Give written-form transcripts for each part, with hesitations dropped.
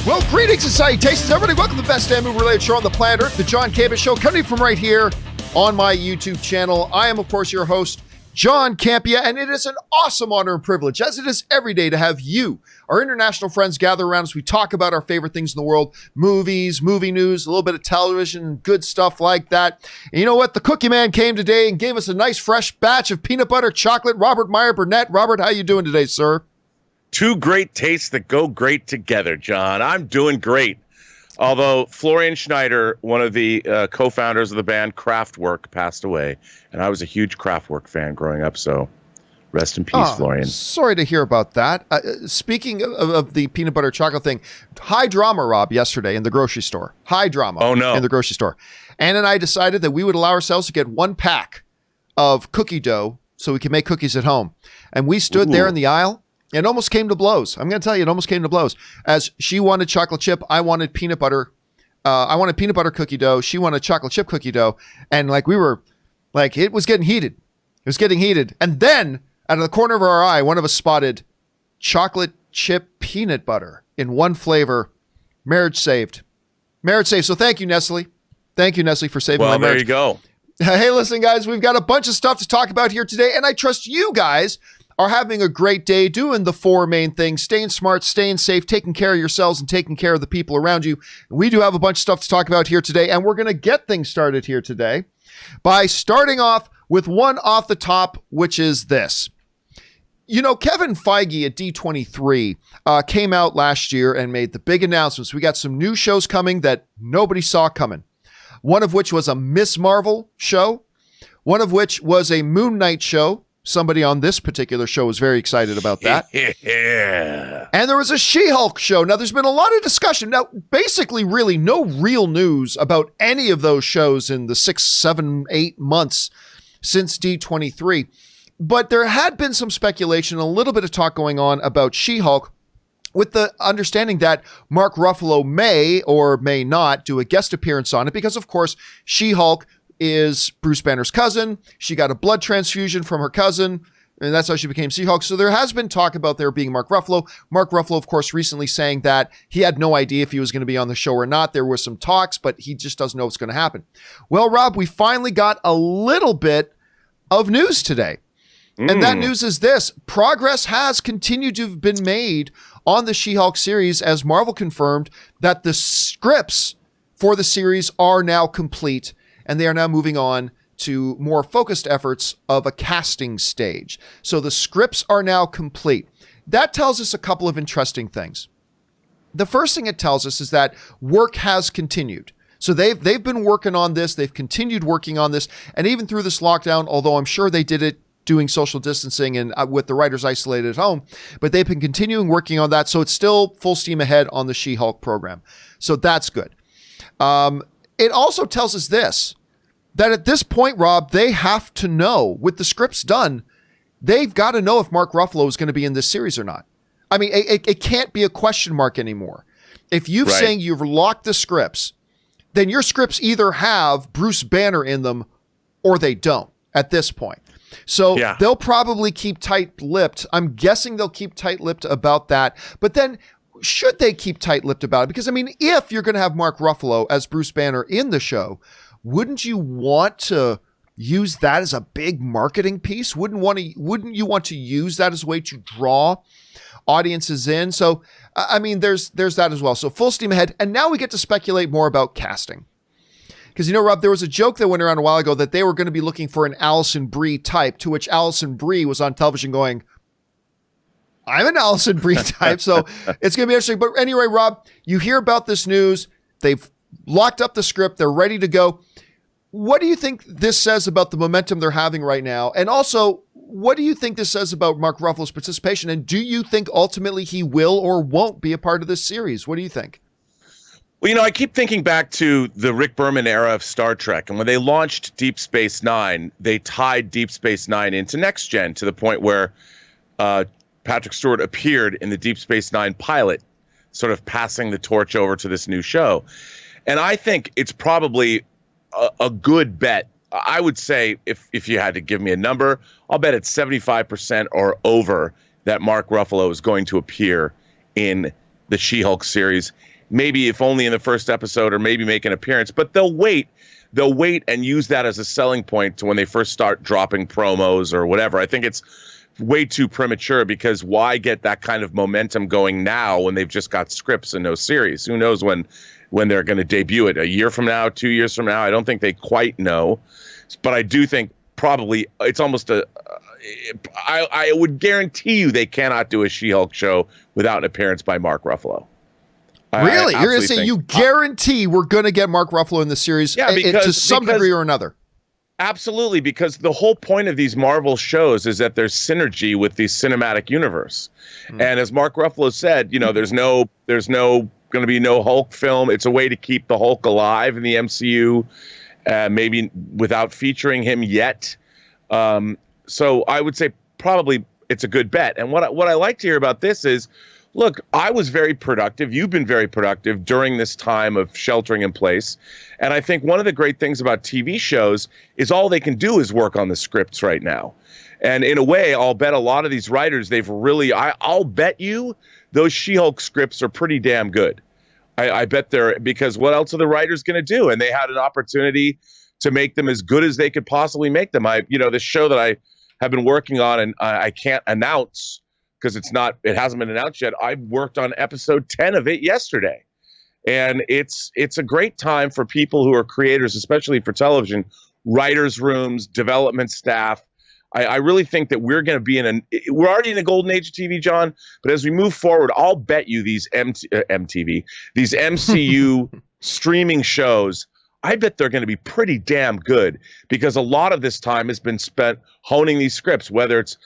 Well, greetings and salutations, everybody. Welcome to the best damn movie-related show on the planet Earth, the John Campea Show, coming from right here on my YouTube channel. I am, of course, your host, John Campea, and it is an awesome honor and privilege, as it is every day, to have you, our international friends, gather around as we talk about our favorite things in the world, movies, movie news, a little bit of television, good stuff like that. And you know what? The Cookie Man came today and gave us a nice, fresh batch of peanut butter chocolate. Robert Meyer Burnett. Robert, how you doing today, sir? Two great tastes that go great together, John. I'm doing great. Although Florian Schneider, one of the co-founders of the band Kraftwerk, passed away. And I was a huge Kraftwerk fan growing up, so rest in peace, Florian. Sorry to hear about that. Speaking of the peanut butter chocolate thing, high drama, Rob, yesterday in the grocery store. High drama in the grocery store. Ann and I decided that we would allow ourselves to get one pack of cookie dough so we could make cookies at home. And we stood there in the aisle. It almost came to blows. I'm going to tell you, it almost came to blows. As she wanted chocolate chip, I wanted peanut butter. I wanted peanut butter cookie dough. She wanted chocolate chip cookie dough. And it was getting heated. It was getting heated. And then, out of the corner of our eye, one of us spotted chocolate chip peanut butter in one flavor. Marriage saved. Marriage saved. So thank you, Nestle. Thank you, Nestle, for saving my marriage. Well, there you go. Hey, listen, guys, we've got a bunch of stuff to talk about here today, and I trust you guys are having a great day doing the four main things: staying smart, staying safe, taking care of yourselves, and taking care of the people around you. We do have a bunch of stuff to talk about here today, and we're going to get things started here today by starting off with one off the top, which is this. You know, Kevin Feige at D23 came out last year and made the big announcements. We got some new shows coming that nobody saw coming. One of which was a Miss Marvel show. One of which was a Moon Knight show. Somebody on this particular show was very excited about that. Yeah. And there was a She-Hulk show. Now, there's been a lot of discussion. Now, basically, really no real news about any of those shows in the 6, 7, 8 months since D23. But there had been some speculation, a little bit of talk going on about She-Hulk, with the understanding that Mark Ruffalo may or may not do a guest appearance on it because, of course, She-Hulk is Bruce Banner's cousin. She got a blood transfusion from her cousin, and that's how she became She-Hulk. So there has been talk about there being Mark Ruffalo. Mark Ruffalo, of course, recently saying that he had no idea if he was going to be on the show or not. There were some talks, but he just doesn't know what's going to happen. Well, Rob, we finally got a little bit of news today. And that news is this. Progress has continued to have been made on the She-Hulk series, as Marvel confirmed that the scripts for the series are now complete, and they are now moving on to more focused efforts of a casting stage. So the scripts are now complete. That tells us a couple of interesting things. The first thing it tells us is that work has continued. So they've been working on this. They've continued working on this. And even through this lockdown, although I'm sure they did it doing social distancing and with the writers isolated at home, but they've been continuing working on that. So it's still full steam ahead on the She-Hulk program. So that's good. It also tells us this, that at this point, Rob, they have to know, with the scripts done, they've got to know if Mark Ruffalo is going to be in this series or not. I mean, it can't be a question mark anymore. If you're saying you've locked the scripts, then your scripts either have Bruce Banner in them or they don't at this point. So they'll probably keep tight-lipped. I'm guessing they'll keep tight-lipped about that. But then should they keep tight-lipped about it? Because, I mean, if you're going to have Mark Ruffalo as Bruce Banner in the show, wouldn't you want to use that as a big marketing piece? Wouldn't you want to use that as a way to draw audiences in? So, I mean, there's that as well. So full steam ahead. And now we get to speculate more about casting. Because, you know, Rob, there was a joke that went around a while ago that they were going to be looking for an Alison Brie type, to which Alison Brie was on television going, I'm an Alison Brie type, so it's going to be interesting. But anyway, Rob, you hear about this news. They've locked up the script. They're ready to go. What do you think this says about the momentum they're having right now? And also, what do you think this says about Mark Ruffalo's participation? And do you think ultimately he will or won't be a part of this series? What do you think? Well, you know, I keep thinking back to the Rick Berman era of Star Trek. And when they launched Deep Space Nine, they tied Deep Space Nine into Next Gen to the point where Patrick Stewart appeared in the Deep Space Nine pilot, sort of passing the torch over to this new show. And I think it's probably a good bet. I would say if you had to give me a number, I'll bet it's 75% or over that Mark Ruffalo is going to appear in the She-Hulk series, maybe if only in the first episode or maybe make an appearance, but they'll wait and use that as a selling point to when they first start dropping promos or whatever. I think it's way too premature, because why get that kind of momentum going now when they've just got scripts and no series? Who knows when they're going to debut it? A year from now, 2 years from now? I don't think they quite know, but I do think probably it's almost I would guarantee you they cannot do a She-Hulk show without an appearance by Mark Ruffalo. Really? You're going to say you guarantee we're going to get Mark Ruffalo in the series to some degree or another? Absolutely, because the whole point of these Marvel shows is that there's synergy with the cinematic universe. And as Mark Ruffalo said, there's no going to be no Hulk film. It's a way to keep the Hulk alive in the MCU, maybe without featuring him yet. So I would say probably it's a good bet. And what I like to hear about this is, look, I was very productive. You've been very productive during this time of sheltering in place. And I think one of the great things about TV shows is all they can do is work on the scripts right now. And in a way, I'll bet a lot of these writers, I'll bet you those She-Hulk scripts are pretty damn good. I bet because what else are the writers going to do? And they had an opportunity to make them as good as they could possibly make them. The show that I have been working on, and I can't announce because it hasn't been announced yet. I worked on episode 10 of it yesterday. And it's a great time for people who are creators, especially for television, writers' rooms, development staff. I really think that we're going to be we're already in a golden age of TV, John, but as we move forward, I'll bet you these these MCU streaming shows, I bet they're going to be pretty damn good, because a lot of this time has been spent honing these scripts, whether it's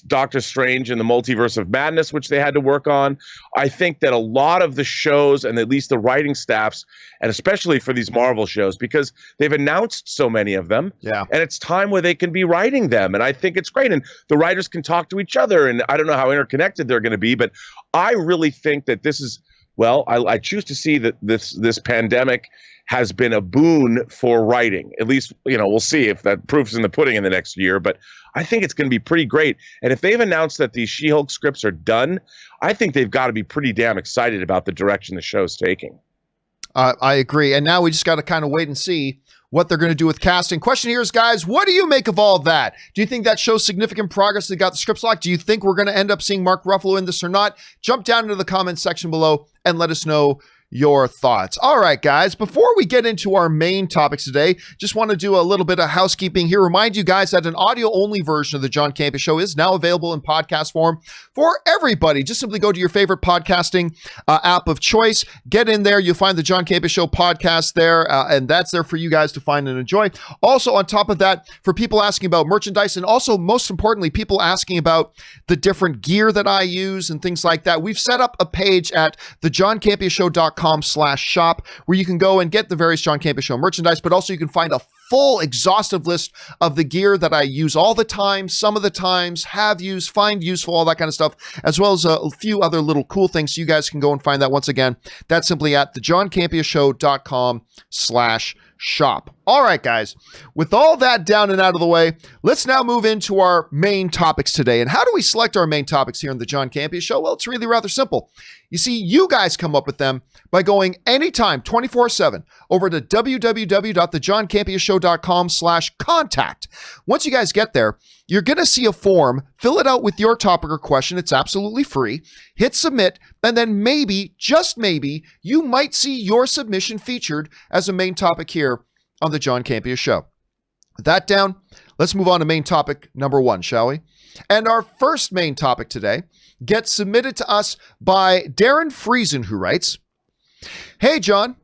Doctor Strange and the Multiverse of Madness, which they had to work on. I think that a lot of the shows, and at least the writing staffs, and especially for these Marvel shows, because they've announced so many of them, and it's time where they can be writing them. And I think it's great. And the writers can talk to each other, and I don't know how interconnected they're going to be, but I really think that this is, I choose to see that this pandemic has been a boon for writing. At least, we'll see if that proof's in the pudding in the next year, but I think it's going to be pretty great. And if they've announced that these She-Hulk scripts are done, I think they've got to be pretty damn excited about the direction the show's taking. I agree. And now we just got to kind of wait and see what they're going to do with casting. Question here is, guys, what do you make of all that? Do you think that shows significant progress? They got the scripts locked. Do you think we're going to end up seeing Mark Ruffalo in this or not? Jump down into the comments section below and let us know your thoughts. All right, guys, before we get into our main topics today, just want to do a little bit of housekeeping here. Remind you guys that an audio-only version of the John Campea Show is now available in podcast form for everybody. Just simply go to your favorite podcasting app of choice. Get in there. You'll find the John Campea Show podcast there, and that's there for you guys to find and enjoy. Also, on top of that, for people asking about merchandise, and also, most importantly, people asking about the different gear that I use and things like that, we've set up a page at thejohncampeashow.com/shop where you can go and get the various John Campea Show merchandise, but also you can find a full exhaustive list of the gear that I use all the time, some of the times, have used, find useful, all that kind of stuff, as well as a few other little cool things. So you guys can go and find that. Once again, that's simply at thejohncampeashow.com/shop. All right, guys, with all that down and out of the way, let's now move into our main topics today. And how do we select our main topics here on the John Campea Show? Well, it's really rather simple. You see, you guys come up with them by going anytime, 24/7, over to www.thejohncampeashow.com/contact. Once you guys get there, you're going to see a form. Fill it out with your topic or question. It's absolutely free. Hit submit, and then maybe, just maybe, you might see your submission featured as a main topic here on the John Campea Show. With that down, let's move on to main topic number 1, shall we? And our first main topic today gets submitted to us by Darren Friesen, who writes, "Hey, John,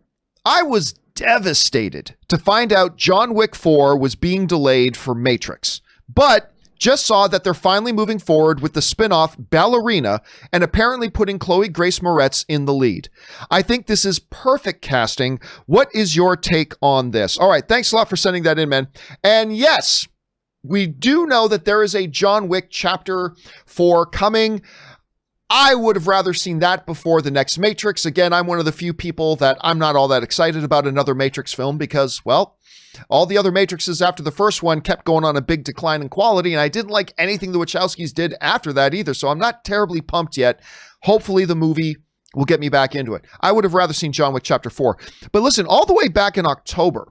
I was devastated to find out John Wick 4 was being delayed for Matrix, but just saw that they're finally moving forward with the spinoff Ballerina and apparently putting Chloë Grace Moretz in the lead. I think this is perfect casting. What is your take on this?" All right, thanks a lot for sending that in, man. And yes, we do know that there is a John Wick Chapter 4 coming. I would have rather seen that before the next Matrix. Again, I'm one of the few people that I'm not all that excited about another Matrix film because, well, all the other Matrixes after the first one kept going on a big decline in quality, and I didn't like anything the Wachowskis did after that either, so I'm not terribly pumped yet. Hopefully the movie will get me back into it. I would have rather seen John Wick Chapter 4. But listen, all the way back in October,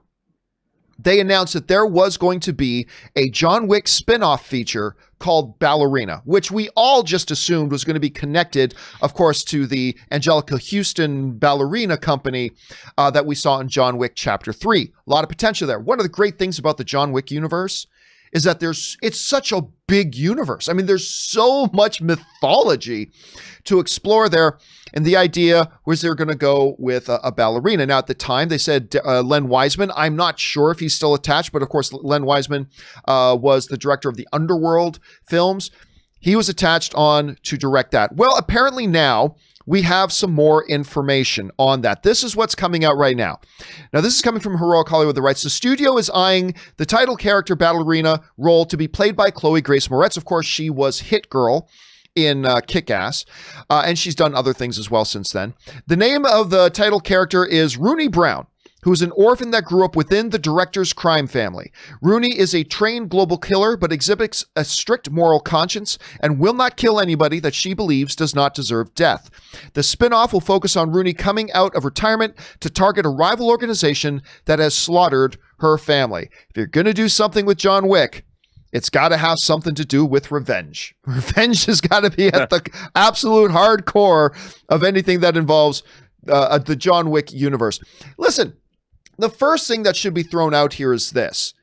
they announced that there was going to be a John Wick spin-off feature called Ballerina, which we all just assumed was going to be connected, of course, to the Angelica Houston ballerina company that we saw in John Wick Chapter 3. A lot of potential there. One of the great things about the John Wick universe is that it's such a big universe. I mean, there's so much mythology to explore there. And the idea was they're going to go with a ballerina. Now, at the time, they said Len Wiseman. I'm not sure if he's still attached, but of course, Len Wiseman was the director of the Underworld films. He was attached on to direct that. Well, apparently now we have some more information on that. This is what's coming out right now. Now, this is coming from Heroic Hollywood, the rights. The studio is eyeing the title character ballerina role to be played by Chloë Grace Moretz. Of course, she was Hit Girl in Kick-Ass, and she's done other things as well since then. The name of the title character is Rooney Brown, who is an orphan that grew up within the director's crime family. Rooney is a trained global killer, but exhibits a strict moral conscience and will not kill anybody that she believes does not deserve death. The spin-off will focus on Rooney coming out of retirement to target a rival organization that has slaughtered her family. If you're going to do something with John Wick, it's got to have something to do with revenge. Revenge has got to be at the absolute hardcore of anything that involves the John Wick universe. Listen, the first thing that should be thrown out here is this,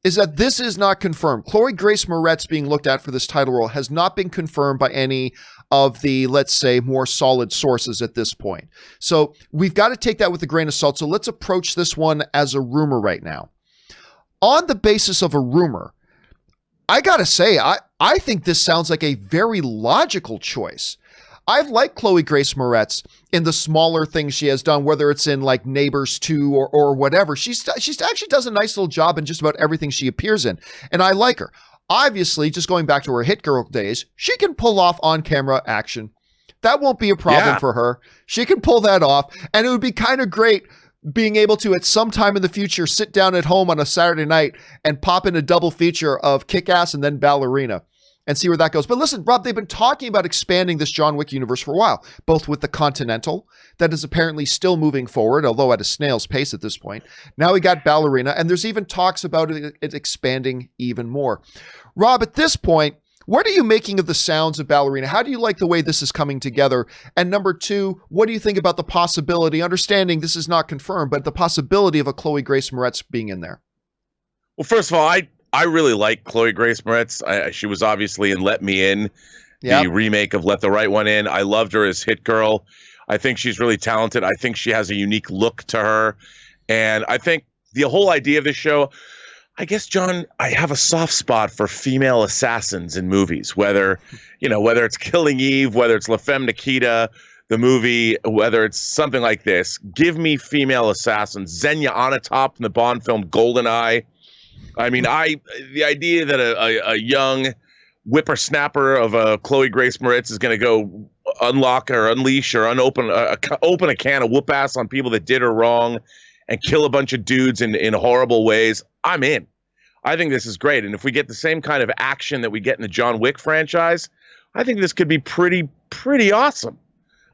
is that this is not confirmed. Chloë Grace Moretz being looked at for this title role has not been confirmed by any of the, let's say, more solid sources at this point. So we've got to take that with a grain of salt. So let's approach this one as a rumor right now. On the basis of a rumor, I gotta say, I think this sounds like a very logical choice. I've liked Chloë Grace Moretz in the smaller things she has done, whether it's in like Neighbors 2 or whatever. She's actually does a nice little job in just about everything she appears in, and I like her. Obviously, just going back to her Hit Girl days, she can pull off on-camera action. That won't be a problem for her. She can pull that off, and it would be kind of great being able to, at some time in the future, sit down at home on a Saturday night and pop in a double feature of Kick-Ass and then Ballerina and see where that goes. But listen, Rob, they've been talking about expanding this John Wick universe for a while, both with the Continental, that is apparently still moving forward, although at a snail's pace at this point. Now we got Ballerina, and there's even talks about it expanding even more. Rob, at this point, what are you making of the sounds of Ballerina? How do you like the way this is coming together? And number two, what do you think about the possibility, understanding this is not confirmed, but the possibility of a Chloë Grace Moretz being in there? Well, first of all, I really like Chloë Grace Moretz. She was obviously in Let Me In, the remake of Let the Right One In. I loved her as Hit Girl. I think she's really talented. I think she has a unique look to her. And I think the whole idea of this show, I guess, John, I have a soft spot for female assassins in movies, whether it's Killing Eve, whether it's La Femme Nikita, the movie, whether it's something like this. Give me female assassins. Xenia Onatopp in the Bond film GoldenEye. I mean, the idea that a young whippersnapper of a Chloë Grace Moretz is going to go unlock or unleash or open a can of whoop ass on people that did her wrong and kill a bunch of dudes in horrible ways, I'm in. I think this is great. And if we get the same kind of action that we get in the John Wick franchise, I think this could be pretty awesome.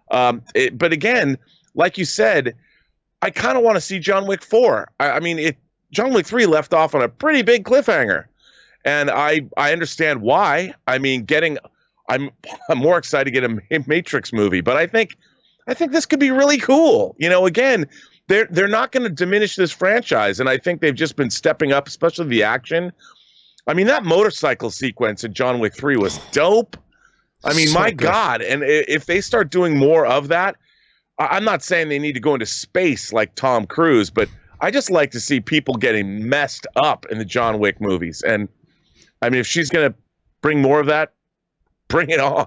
But again, like you said, I kind of want to see John Wick 4. John Wick 3 left off on a pretty big cliffhanger. And I understand why. I mean, I'm more excited to get a Matrix movie, but I think this could be really cool. Again, they're not going to diminish this franchise, and I think they've just been stepping up, especially the action. I mean, that motorcycle sequence in John Wick 3 was dope. I mean, my God. And if they start doing more of that, I'm not saying they need to go into space like Tom Cruise, but I just like to see people getting messed up in the John Wick movies. And I mean, if she's going to bring more of that, bring it on.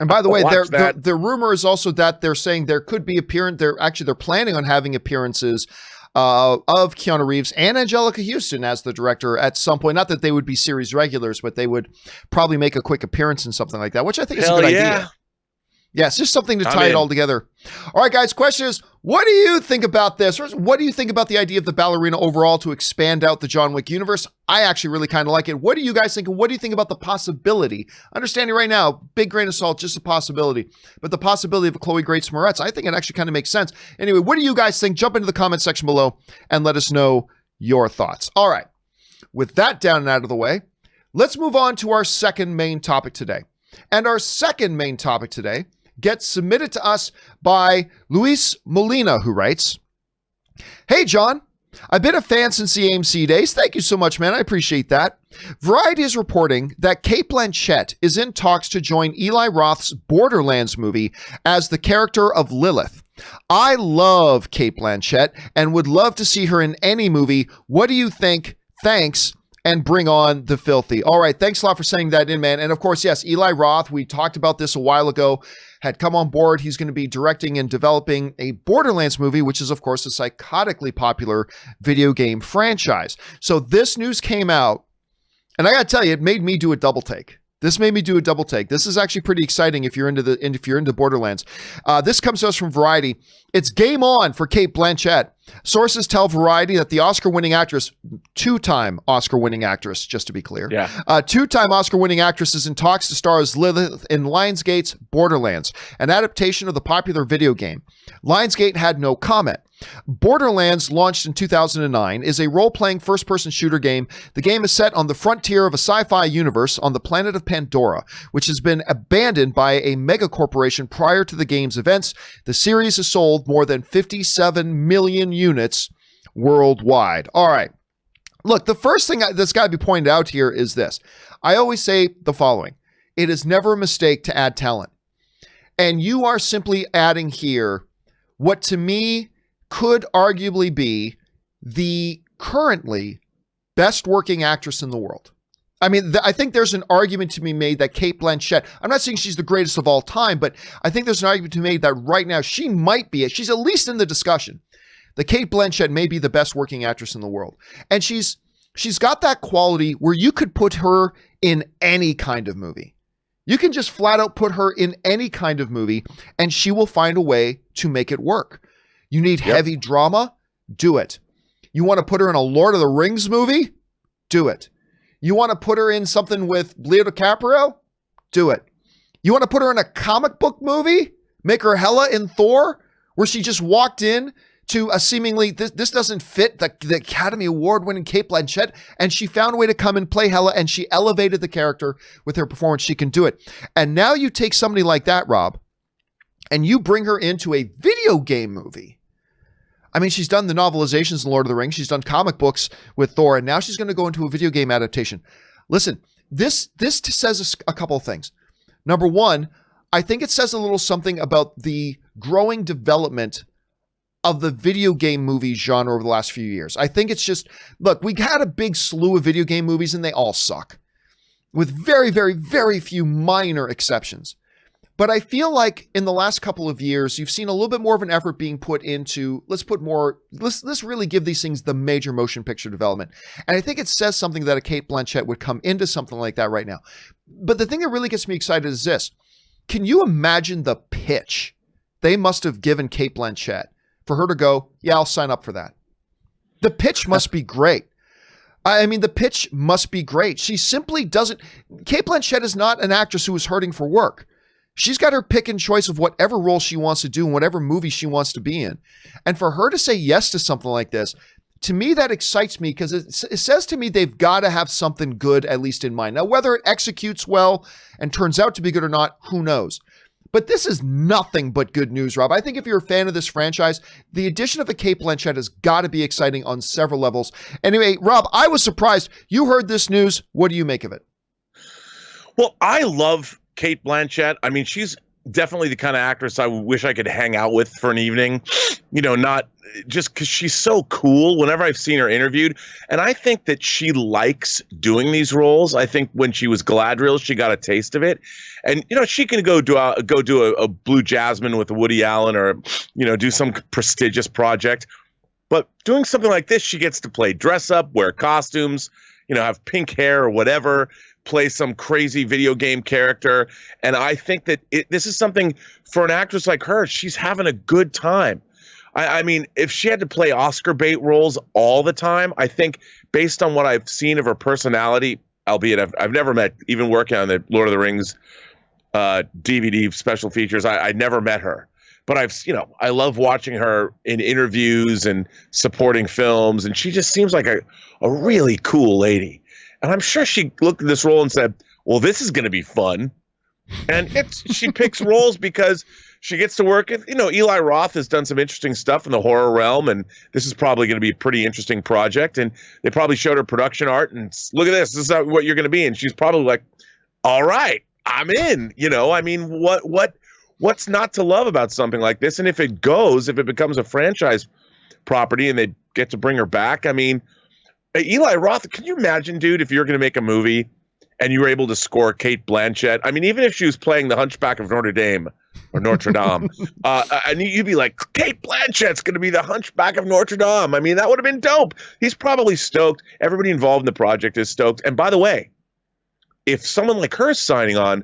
And by the way, the rumor is also that they're saying there could be they're planning on having appearances of Keanu Reeves and Angelica Houston as the director at some point. Not that they would be series regulars, but they would probably make a quick appearance in something like that, which I think is a good idea. Yeah, it's just something to tie it all together. All right, guys, question is, what do you think about this? Or what do you think about the idea of the Ballerina overall to expand out the John Wick universe? I actually really kind of like it. What do you guys think? And what do you think about the possibility? Understanding right now, big grain of salt, just a possibility. But the possibility of a Chloë Grace Moretz, I think it actually kind of makes sense. Anyway, what do you guys think? Jump into the comment section below and let us know your thoughts. All right, with that down and out of the way, let's move on to our second main topic today. And our second main topic today gets submitted to us by Luis Molina, who writes, "Hey, John, I've been a fan since the AMC days. Thank you so much, man. I appreciate that. Variety is reporting that Cate Blanchett is in talks to join Eli Roth's Borderlands movie as the character of Lilith. I love Cate Blanchett and would love to see her in any movie. What do you think? Thanks. And bring on the filthy." All right. Thanks a lot for sending that in, man. And of course, yes, Eli Roth, we talked about this a while ago, had come on board. He's going to be directing and developing a Borderlands movie, which is, of course, a psychotically popular video game franchise. So this news came out, and I got to tell you, it made me do a double take. This made me do a double take. This is actually pretty exciting if you're into Borderlands. This comes to us from Variety. It's game on for Cate Blanchett. Sources tell Variety that the Oscar-winning actress, two-time Oscar-winning actress, just to be clear, two-time Oscar-winning actress is in talks to star as Lilith in Lionsgate's Borderlands, an adaptation of the popular video game. Lionsgate had no comment. Borderlands, launched in 2009, is a role-playing first-person shooter game. The game is set on the frontier of a sci-fi universe on the planet of Pandora, which has been abandoned by a mega-corporation prior to the game's events. The series has sold more than 57 million units worldwide. All right. Look, the first thing that's got to be pointed out here is this. I always say the following. It is never a mistake to add talent. And you are simply adding here what to me could arguably be the currently best working actress in the world. I mean, I think there's an argument to be made that Cate Blanchett, I'm not saying she's the greatest of all time, but I think there's an argument to be made that right now she might be, she's at least in the discussion, that Cate Blanchett may be the best working actress in the world. And she's got that quality where you could put her in any kind of movie. You can just flat out put her in any kind of movie and she will find a way to make it work. You need heavy drama? Do it. You want to put her in a Lord of the Rings movie? Do it. You want to put her in something with Leo DiCaprio? Do it. You want to put her in a comic book movie? Make her Hela in Thor, where she just walked in to a seemingly, this doesn't fit the Academy Award winning Cate Blanchett, and she found a way to come and play Hela, and she elevated the character with her performance. She can do it. And now you take somebody like that, Rob, and you bring her into a video game movie. I mean, she's done the novelizations in Lord of the Rings. She's done comic books with Thor, and now she's going to go into a video game adaptation. Listen, this says a couple of things. Number one, I think it says a little something about the growing development of the video game movie genre over the last few years. I think it's just, look, we had a big slew of video game movies, and they all suck, with very, very, very few minor exceptions. But I feel like in the last couple of years, you've seen a little bit more of an effort being put into, let's really give these things the major motion picture development. And I think it says something that a Cate Blanchett would come into something like that right now. But the thing that really gets me excited is this. Can you imagine the pitch they must have given Cate Blanchett for her to go, yeah, I'll sign up for that? The pitch must be great. I mean, the pitch must be great. She simply doesn't, Cate Blanchett is not an actress who is hurting for work. She's got her pick and choice of whatever role she wants to do and whatever movie she wants to be in. And for her to say yes to something like this, to me, that excites me because it says to me they've got to have something good at least in mind. Now, whether it executes well and turns out to be good or not, who knows? But this is nothing but good news, Rob. I think if you're a fan of this franchise, the addition of a Cate Blanchett has got to be exciting on several levels. Anyway, Rob, I was surprised. You heard this news. What do you make of it? Well, I love Cate Blanchett. I mean, she's definitely the kind of actress I wish I could hang out with for an evening, you know, not just because she's so cool whenever I've seen her interviewed. And I think that she likes doing these roles. I think when she was Galadriel, she got a taste of it. And, you know, she can go do a Blue Jasmine with Woody Allen or, you know, do some prestigious project. But doing something like this, she gets to play dress up, wear costumes, you know, have pink hair or whatever, play some crazy video game character. And I think that this is something for an actress like her. She's having a good time. I mean, if she had to play Oscar bait roles all the time, I think based on what I've seen of her personality, albeit I've never met, even working on the Lord of the Rings DVD special features, I never met her. But I love watching her in interviews and supporting films, and she just seems like a really cool lady. And I'm sure she looked at this role and said, well, this is going to be fun. And she picks roles because she gets to work. Eli Roth has done some interesting stuff in the horror realm, and this is probably going to be a pretty interesting project. And they probably showed her production art, and look at this. This is what you're going to be. And she's probably like, all right, I'm in. I mean, what's not to love about something like this? And if it becomes a franchise property and they get to bring her back, I mean, Eli Roth, can you imagine, dude, if you're going to make a movie and you were able to score Cate Blanchett? I mean, even if she was playing the Hunchback of Notre Dame or Notre Dame, and you'd be like, Cate Blanchett's going to be the Hunchback of Notre Dame. I mean, that would have been dope. He's probably stoked. Everybody involved in the project is stoked. And by the way, if someone like her is signing on,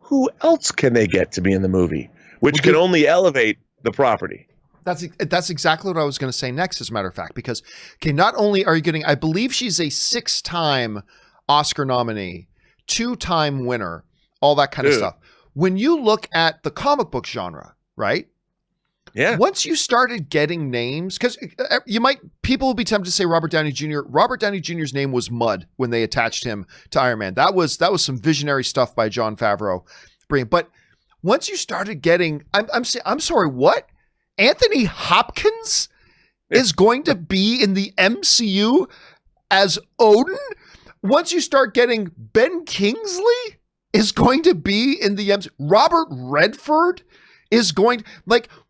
who else can they get to be in the movie? Which can only elevate the property. That's exactly what I was going to say next, as a matter of fact, because not only are you getting, I believe she's a 6-time Oscar nominee, 2-time winner, all that kind of stuff. When you look at the comic book genre, right? Yeah. Once you started getting names, because people will be tempted to say Robert Downey Jr. Robert Downey Jr.'s name was mud when they attached him to Iron Man. That was some visionary stuff by Jon Favreau. But once you started getting, I'm sorry, what? Anthony Hopkins is going to be in the MCU as Odin? Once you start getting Ben Kingsley is going to be in the MCU. Robert Redford is going,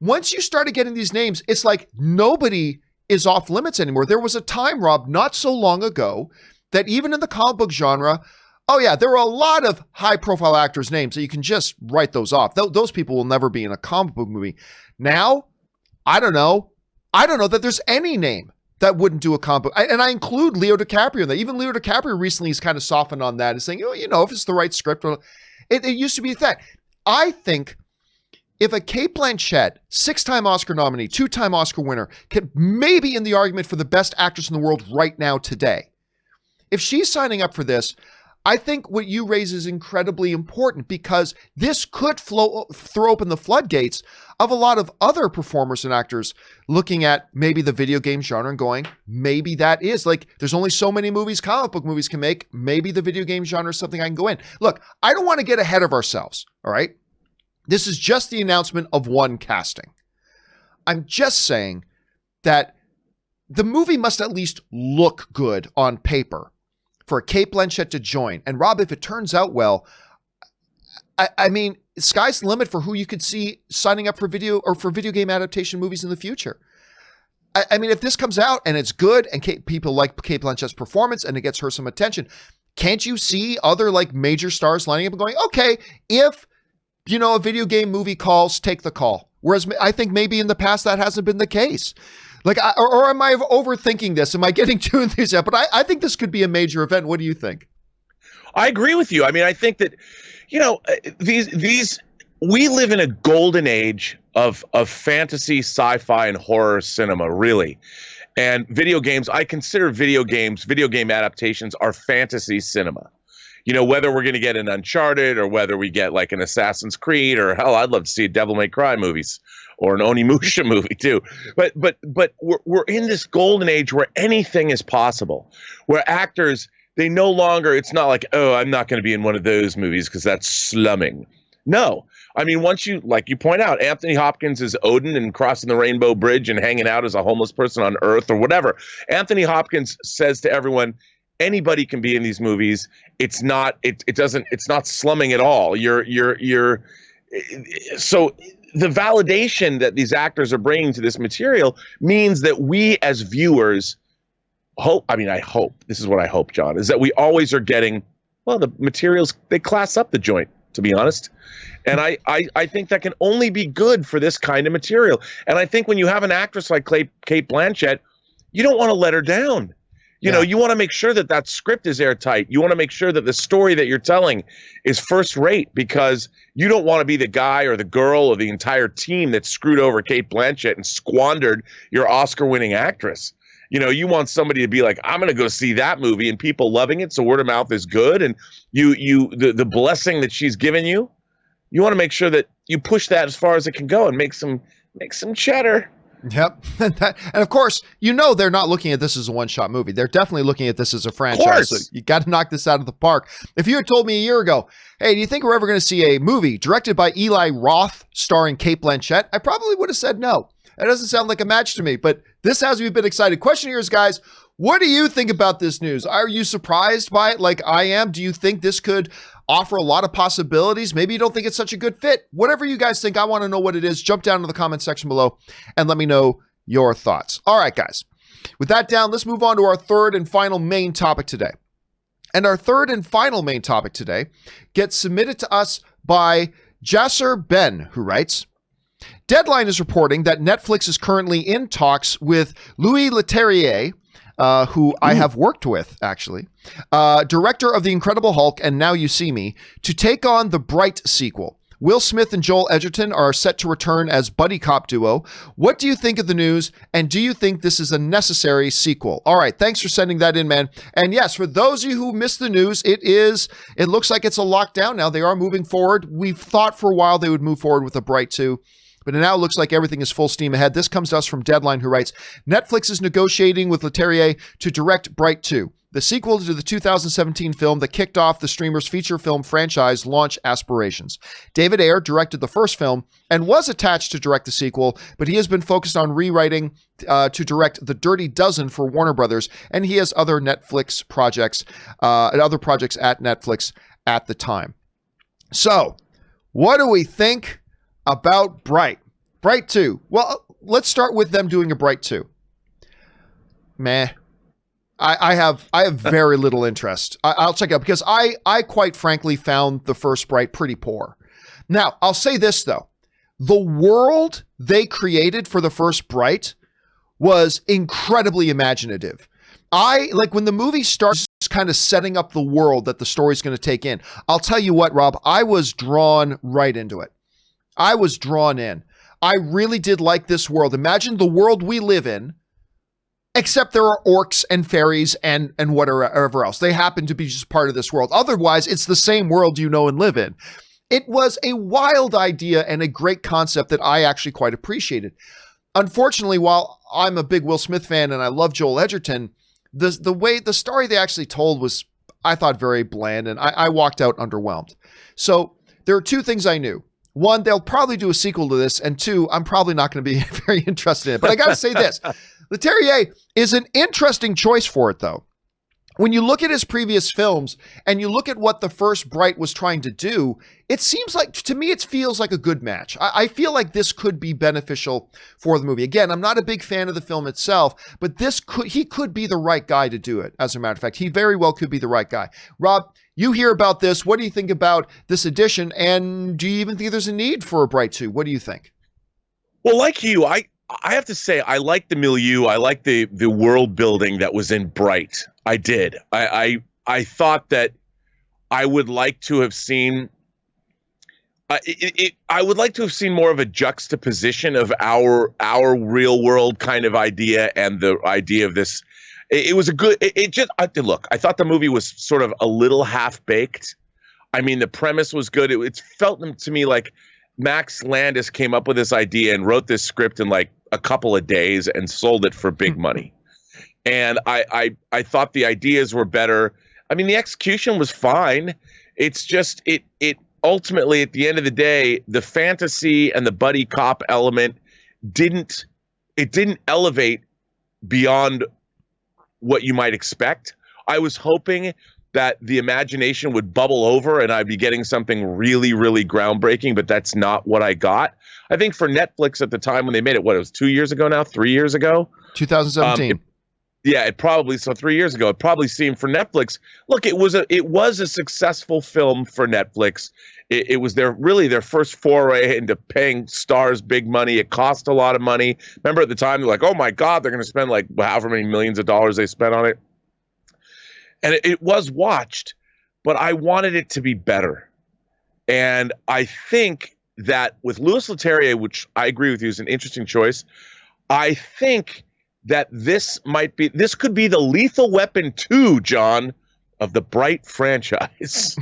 once you started getting these names, it's like nobody is off limits anymore. There was a time, Rob, not so long ago, that even in the comic book genre, there were a lot of high-profile actors' names that you can just write those off. Those people will never be in a comic book movie. Now, I don't know that there's any name that wouldn't do a comic book. And I include Leo DiCaprio in that. Even Leo DiCaprio recently has kind of softened on that and saying, if it's the right script. It used to be that. I think if a Cate Blanchett, 6-time Oscar nominee, 2-time Oscar winner, can maybe in the argument for the best actress in the world right now today, if she's signing up for this, I think what you raise is incredibly important, because this could throw open the floodgates of a lot of other performers and actors looking at maybe the video game genre and going, maybe that is there's only so many movies comic book movies can make. Maybe the video game genre is something I can go in. Look, I don't want to get ahead of ourselves. All right. This is just the announcement of one casting. I'm just saying that the movie must at least look good on paper for Cate Blanchett to join. And Rob, if it turns out well, I mean, sky's the limit for who you could see signing up for video game adaptation movies in the future. I mean, if this comes out and it's good and people like Cate Blanchett's performance and it gets her some attention, can't you see other major stars lining up and going, okay, if a video game movie calls, take the call. Whereas I think maybe in the past that hasn't been the case. Or am I overthinking this? Am I getting too enthusiastic? But I think this could be a major event. What do you think? I agree with you. I mean, I think that, we live in a golden age of fantasy, sci-fi, and horror cinema, really. And video games, I consider video game adaptations are fantasy cinema. Whether we're going to get an Uncharted or whether we get an Assassin's Creed, or hell, I'd love to see a Devil May Cry movies or an Onimusha movie too. But we're in this golden age where anything is possible, where actors, they no longer, it's not like, oh, I'm not going to be in one of those movies because that's slumming. No. I mean, once you, like you point out, Anthony Hopkins is Odin and crossing the Rainbow Bridge and hanging out as a homeless person on Earth or whatever. Anthony Hopkins says to everyone, anybody can be in these movies. It's not slumming at all. So the validation that these actors are bringing to this material means that we as viewers I hope, this is what I hope, John, is that we always are getting, the materials, they class up the joint, to be honest. And I think that can only be good for this kind of material. And I think when you have an actress like Cate Blanchett, you don't want to let her down. You know, you want to make sure that that script is airtight. You want to make sure that the story that you're telling is first rate, because you don't want to be the guy or the girl or the entire team that screwed over Cate Blanchett and squandered your Oscar-winning actress. You know, you want somebody to be like, I'm going to go see that movie, and people loving it, so word of mouth is good, and the blessing that she's given you, you want to make sure that you push that as far as it can go and make some cheddar. Yep. And of course, you know, they're not looking at this as a one-shot movie. They're definitely looking at this as a franchise. So you got to knock this out of the park. If you had told me a year ago, hey, do you think we're ever going to see a movie directed by Eli Roth starring Cate Blanchett? I probably would have said no. That doesn't sound like a match to me, but this has me a bit excited. Question here is, guys, what do you think about this news? Are you surprised by it like I am? Do you think this could offer a lot of possibilities? Maybe you don't think it's such a good fit. Whatever you guys think, I want to know what it is. Jump down to the comment section below and let me know your thoughts. All right, guys. With that down, let's move on to our third and final main topic today. And our third and final main topic today gets submitted to us by Jasser Ben, who writes, Deadline is reporting that Netflix is currently in talks with Louis Leterrier, who I have worked with, actually, director of The Incredible Hulk and Now You See Me, to take on the Bright sequel. Will Smith and Joel Edgerton are set to return as buddy cop duo. What do you think of the news, and do you think this is a necessary sequel? All right, thanks for sending that in, man. And yes, for those of you who missed the news, it looks like it's a lockdown now. They are moving forward. We've thought for a while they would move forward with a Bright 2. But it now looks like everything is full steam ahead. This comes to us from Deadline, who writes, Netflix is negotiating with Leterrier to direct Bright 2, the sequel to the 2017 film that kicked off the streamer's feature film franchise launch aspirations. David Ayer directed the first film and was attached to direct the sequel, but he has been focused on rewriting to direct The Dirty Dozen for Warner Brothers, and he has other Netflix projects, and other projects at Netflix at the time. So, what do we think about Bright 2? Well, let's start with them doing a Bright 2. Meh. I have very little interest. I'll check it out because I quite frankly found the first Bright pretty poor. Now, I'll say this though. The world they created for the first Bright was incredibly imaginative. Like when the movie starts kind of setting up the world that the story's going to take in. I'll tell you what, Rob, I was drawn right into it. I was drawn in. I really did like this world. Imagine the world we live in, except there are orcs and fairies and whatever else. They happen to be just part of this world. Otherwise, it's the same world you know and live in. It was a wild idea and a great concept that I actually quite appreciated. Unfortunately, while I'm a big Will Smith fan and I love Joel Edgerton, the story they actually told was, I thought, very bland, and I walked out underwhelmed. So there are two things I knew. One, they'll probably do a sequel to this, and two, I'm probably not going to be very interested in it. But I got to say this. Leterrier is an interesting choice for it, though. When you look at his previous films and you look at what the first Bright was trying to do, it seems like, to me, it feels like a good match. I feel like this could be beneficial for the movie. Again, I'm not a big fan of the film itself, but he could be the right guy to do it. As a matter of fact, he very well could be the right guy. Rob, you hear about this. What do you think about this edition? And do you even think there's a need for a Bright 2? What do you think? Well, like you, I have to say, I like the milieu. I like the world building that was in Bright. I did. I thought that I would like to have seen. I would like to have seen more of a juxtaposition of our real world kind of idea and the idea of this. It was a good. Look. I thought the movie was sort of a little half baked. I mean, the premise was good. It felt to me like Max Landis came up with this idea and wrote this script in like a couple of days and sold it for big money. And I thought the ideas were better. I mean, the execution was fine. It's just it ultimately, at the end of the day, the fantasy and the buddy cop element didn't elevate beyond what you might expect. I was hoping that the imagination would bubble over and I'd be getting something really, really groundbreaking, but that's not what I got. I think for Netflix at the time when they made it, it was 2 years ago now, 3 years ago? 2017. It probably, so 3 years ago, it probably seemed for Netflix. Look, it was a successful film for Netflix. It was their first foray into paying stars big money. It cost a lot of money. Remember at the time, they're like, oh my God, they're going to spend like however many millions of dollars they spent on it. and it was watched, but I wanted it to be better. And I think that with Louis Leterrier, which I agree with you is an interesting choice, I think that this could be the Lethal Weapon 2, John, of the Bright franchise.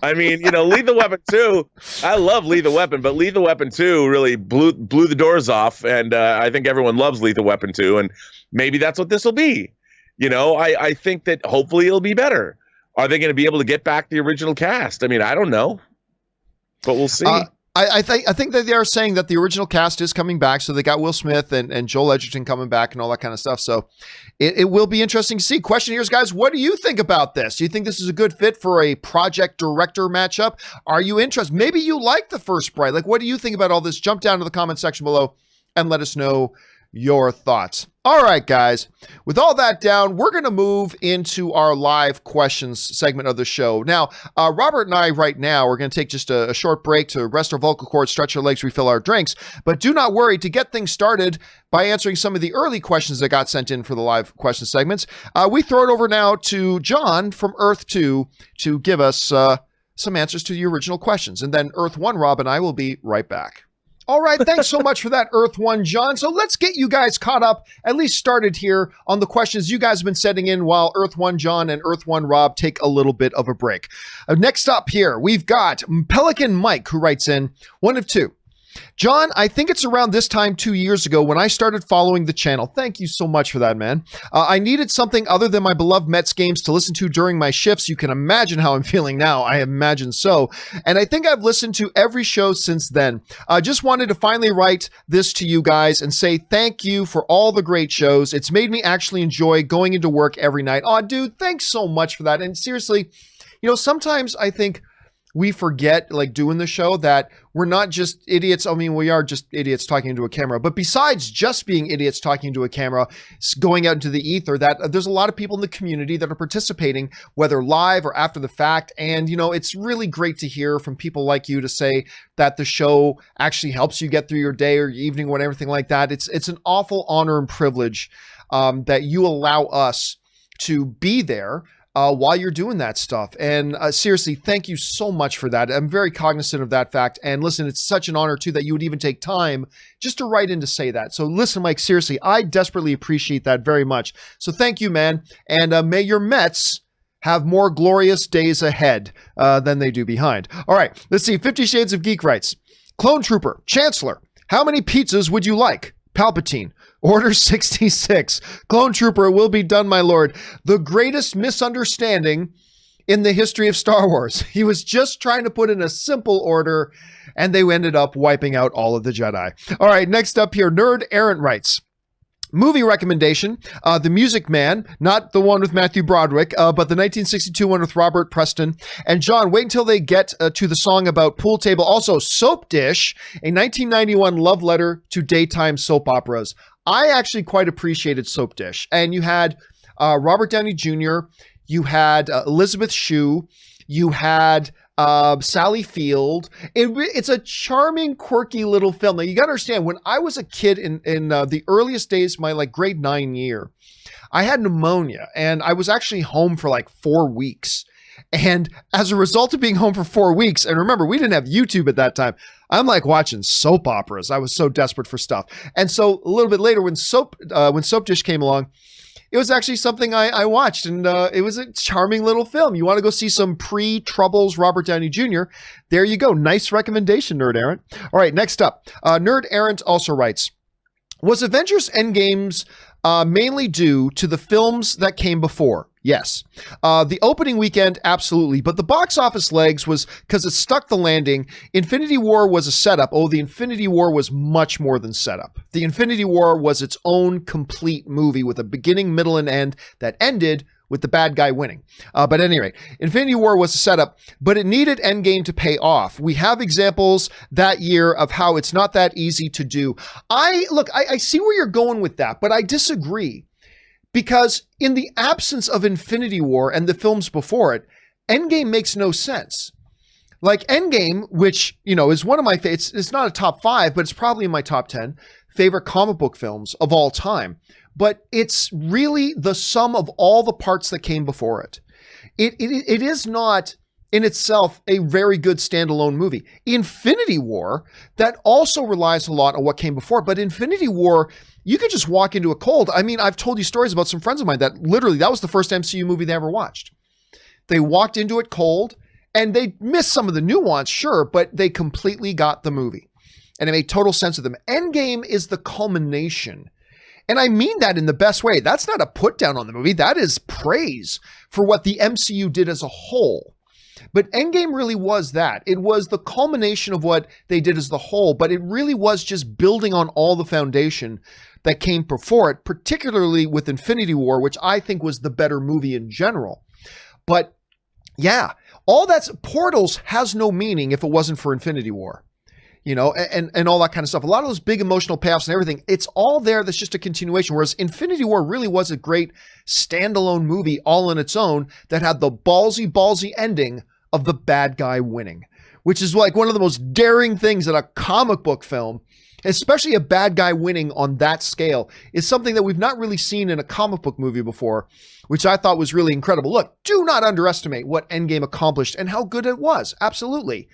I mean, Lethal Weapon 2, I love Lethal Weapon, but Lethal Weapon 2 really blew the doors off, and I think everyone loves Lethal Weapon 2, and maybe that's what this will be. I think that hopefully it'll be better. Are they going to be able to get back the original cast? I mean, I don't know, but we'll see. I think that they are saying that the original cast is coming back. So they got Will Smith and Joel Edgerton coming back and all that kind of stuff. So it will be interesting to see. Question here is, guys, what do you think about this? Do you think this is a good fit for a project director matchup? Are you interested? Maybe you like the first Bright. Like, what do you think about all this? Jump down to the comment section below and let us know your thoughts. All right, guys, with all that down, we're going to move into our live questions segment of the show. Now, Robert and I right now are going to take just a short break to rest our vocal cords, stretch our legs, refill our drinks. But do not worry, to get things started by answering some of the early questions that got sent in for the live question segments, we throw it over now to John from Earth 2 to give us some answers to the original questions. And then Earth 1, Rob and I will be right back. All right, thanks so much for that, Earth One John. So let's get you guys caught up, at least started here on the questions you guys have been sending in while Earth One John and Earth One Rob take a little bit of a break. Next up here, we've got Pelican Mike, who writes in, one of two. John, I think it's around this time 2 years ago when I started following the channel. Thank you so much for that, man. I needed something other than my beloved Mets games to listen to during my shifts. You can imagine how I'm feeling now. I imagine so. And I think I've listened to every show since then. I just wanted to finally write this to you guys and say thank you for all the great shows. It's made me actually enjoy going into work every night. Oh, dude, thanks so much for that. And seriously, sometimes I think we forget, like doing the show, that we're not just idiots. I mean, we are just idiots talking into a camera. But besides just being idiots talking into a camera, going out into the ether, that there's a lot of people in the community that are participating, whether live or after the fact. And, it's really great to hear from people like you to say that the show actually helps you get through your day or your evening or everything like that. It's an awful honor and privilege that you allow us to be there while you're doing that stuff. And seriously, thank you so much for that. I'm very cognizant of that fact. And listen, it's such an honor too that you would even take time just to write in to say that. So listen, Mike, seriously, I desperately appreciate that very much. So thank you, man. And may your Mets have more glorious days ahead than they do behind. All right, let's see. 50 Shades of Geek writes, Clone Trooper, Chancellor, how many pizzas would you like? Palpatine. Order 66. Clone Trooper, will be done, my lord. The greatest misunderstanding in the history of Star Wars. He was just trying to put in a simple order, and they ended up wiping out all of the Jedi. All right, next up here, Nerd Errant writes, movie recommendation, The Music Man, not the one with Matthew Broderick, but the 1962 one with Robert Preston. And John, wait until they get to the song about pool table. Also, Soap Dish, a 1991 love letter to daytime soap operas. I actually quite appreciated Soap Dish. And you had Robert Downey Jr., you had Elizabeth Shue, you had Sally Field. It's a charming, quirky little film. Now, you got to understand, when I was a kid in the earliest days, my grade 9 year, I had pneumonia, and I was actually home for 4 weeks. And as a result of being home for 4 weeks, and remember, we didn't have YouTube at that time, I'm watching soap operas. I was so desperate for stuff. And so a little bit later, when Soap Dish came along, it was actually something I watched, and it was a charming little film. You want to go see some pre-Troubles Robert Downey Jr., there you go. Nice recommendation, Nerd Errant. All right, next up, Nerd Errant also writes, was Avengers Endgame's mainly due to the films that came before? Yes. The opening weekend, absolutely. But the box office legs was because it stuck the landing. Infinity War was a setup. Oh, the Infinity War was much more than setup. The Infinity War was its own complete movie with a beginning, middle, and end that ended with the bad guy winning. But at any rate, Infinity War was a setup, but it needed Endgame to pay off. We have examples that year of how it's not that easy to do. I see where you're going with that, but I disagree. Because in the absence of Infinity War and the films before it, Endgame makes no sense. Endgame, which, is one of my favorites, it's not a top 5, but it's probably in my top 10. favorite comic book films of all time, but it's really the sum of all the parts that came before it. It is not in itself a very good standalone movie. Infinity War, that also relies a lot on what came before, but Infinity War, you could just walk into it cold. I mean, I've told you stories about some friends of mine that literally, that was the first MCU movie they ever watched. They walked into it cold and they missed some of the nuance, sure, but they completely got the movie and it made total sense to them. Endgame is the culmination. And I mean that in the best way. That's not a put down on the movie. That is praise for what the MCU did as a whole. But Endgame really was that. It was the culmination of what they did as the whole, but it really was just building on all the foundation that came before it, particularly with Infinity War, which I think was the better movie in general. But yeah, all that's Portals has no meaning if it wasn't for Infinity War, you know, and all that kind of stuff. A lot of those big emotional payoffs and everything, it's all there. That's just a continuation. Whereas Infinity War really was a great standalone movie all on its own that had the ballsy ending of the bad guy winning, which is like one of the most daring things in a comic book film, especially a bad guy winning on that scale, is something that we've not really seen in a comic book movie before, which I thought was really incredible. Look, do not underestimate what Endgame accomplished and how good it was. Absolutely.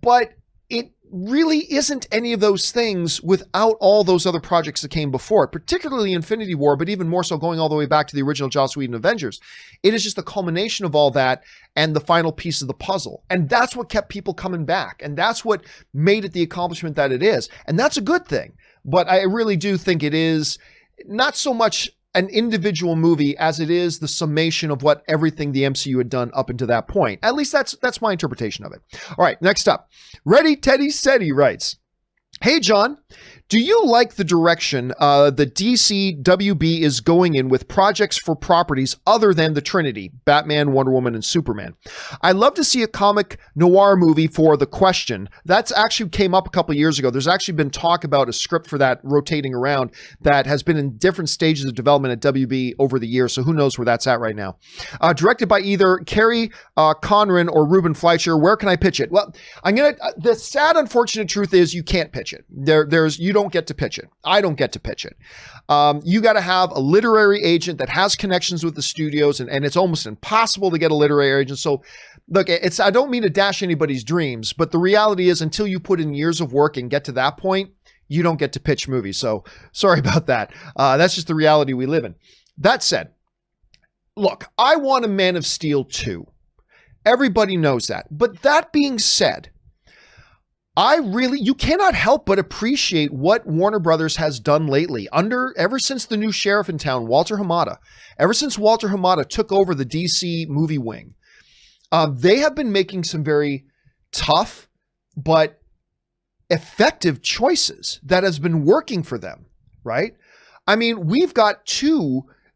But it really isn't any of those things without all those other projects that came before it, particularly Infinity War, but even more so going all the way back to the original Joss Whedon Avengers. It is just the culmination of all that and the final piece of the puzzle. And that's what kept people coming back. And that's what made it the accomplishment that it is. And that's a good thing. But I really do think it is not so much an individual movie as it is the summation of what everything the MCU had done up until that point. At least that's my interpretation of it. All right, next up. Ready Teddy Seti writes, "Hey John, do you like the direction the DC WB is going in with projects for properties other than the Trinity, Batman, Wonder Woman, and Superman? I'd love to see a comic noir movie for The Question. That's actually came up a couple of years ago. There's actually been talk about a script for that rotating around that has been in different stages of development at WB over the years, so who knows where that's at right now. Directed by either Kerry Conran or Ruben Fleischer. Where can I pitch it? Well, the sad, unfortunate truth is you can't pitch it. You don't get to pitch it. I don't get to pitch it. You got to have a literary agent that has connections with the studios, and it's almost impossible to get a literary agent. So look, I don't mean to dash anybody's dreams, but the reality is until you put in years of work and get to that point, you don't get to pitch movies. So sorry about that. That's just the reality we live in. That said, look, I want a Man of Steel 2. Everybody knows that. But that being said, you cannot help but appreciate what Warner Brothers has done lately ever since the new sheriff in town, Walter Hamada. Ever since Walter Hamada took over the DC movie wing, they have been making some very tough but effective choices that has been working for them, right? I mean, we've got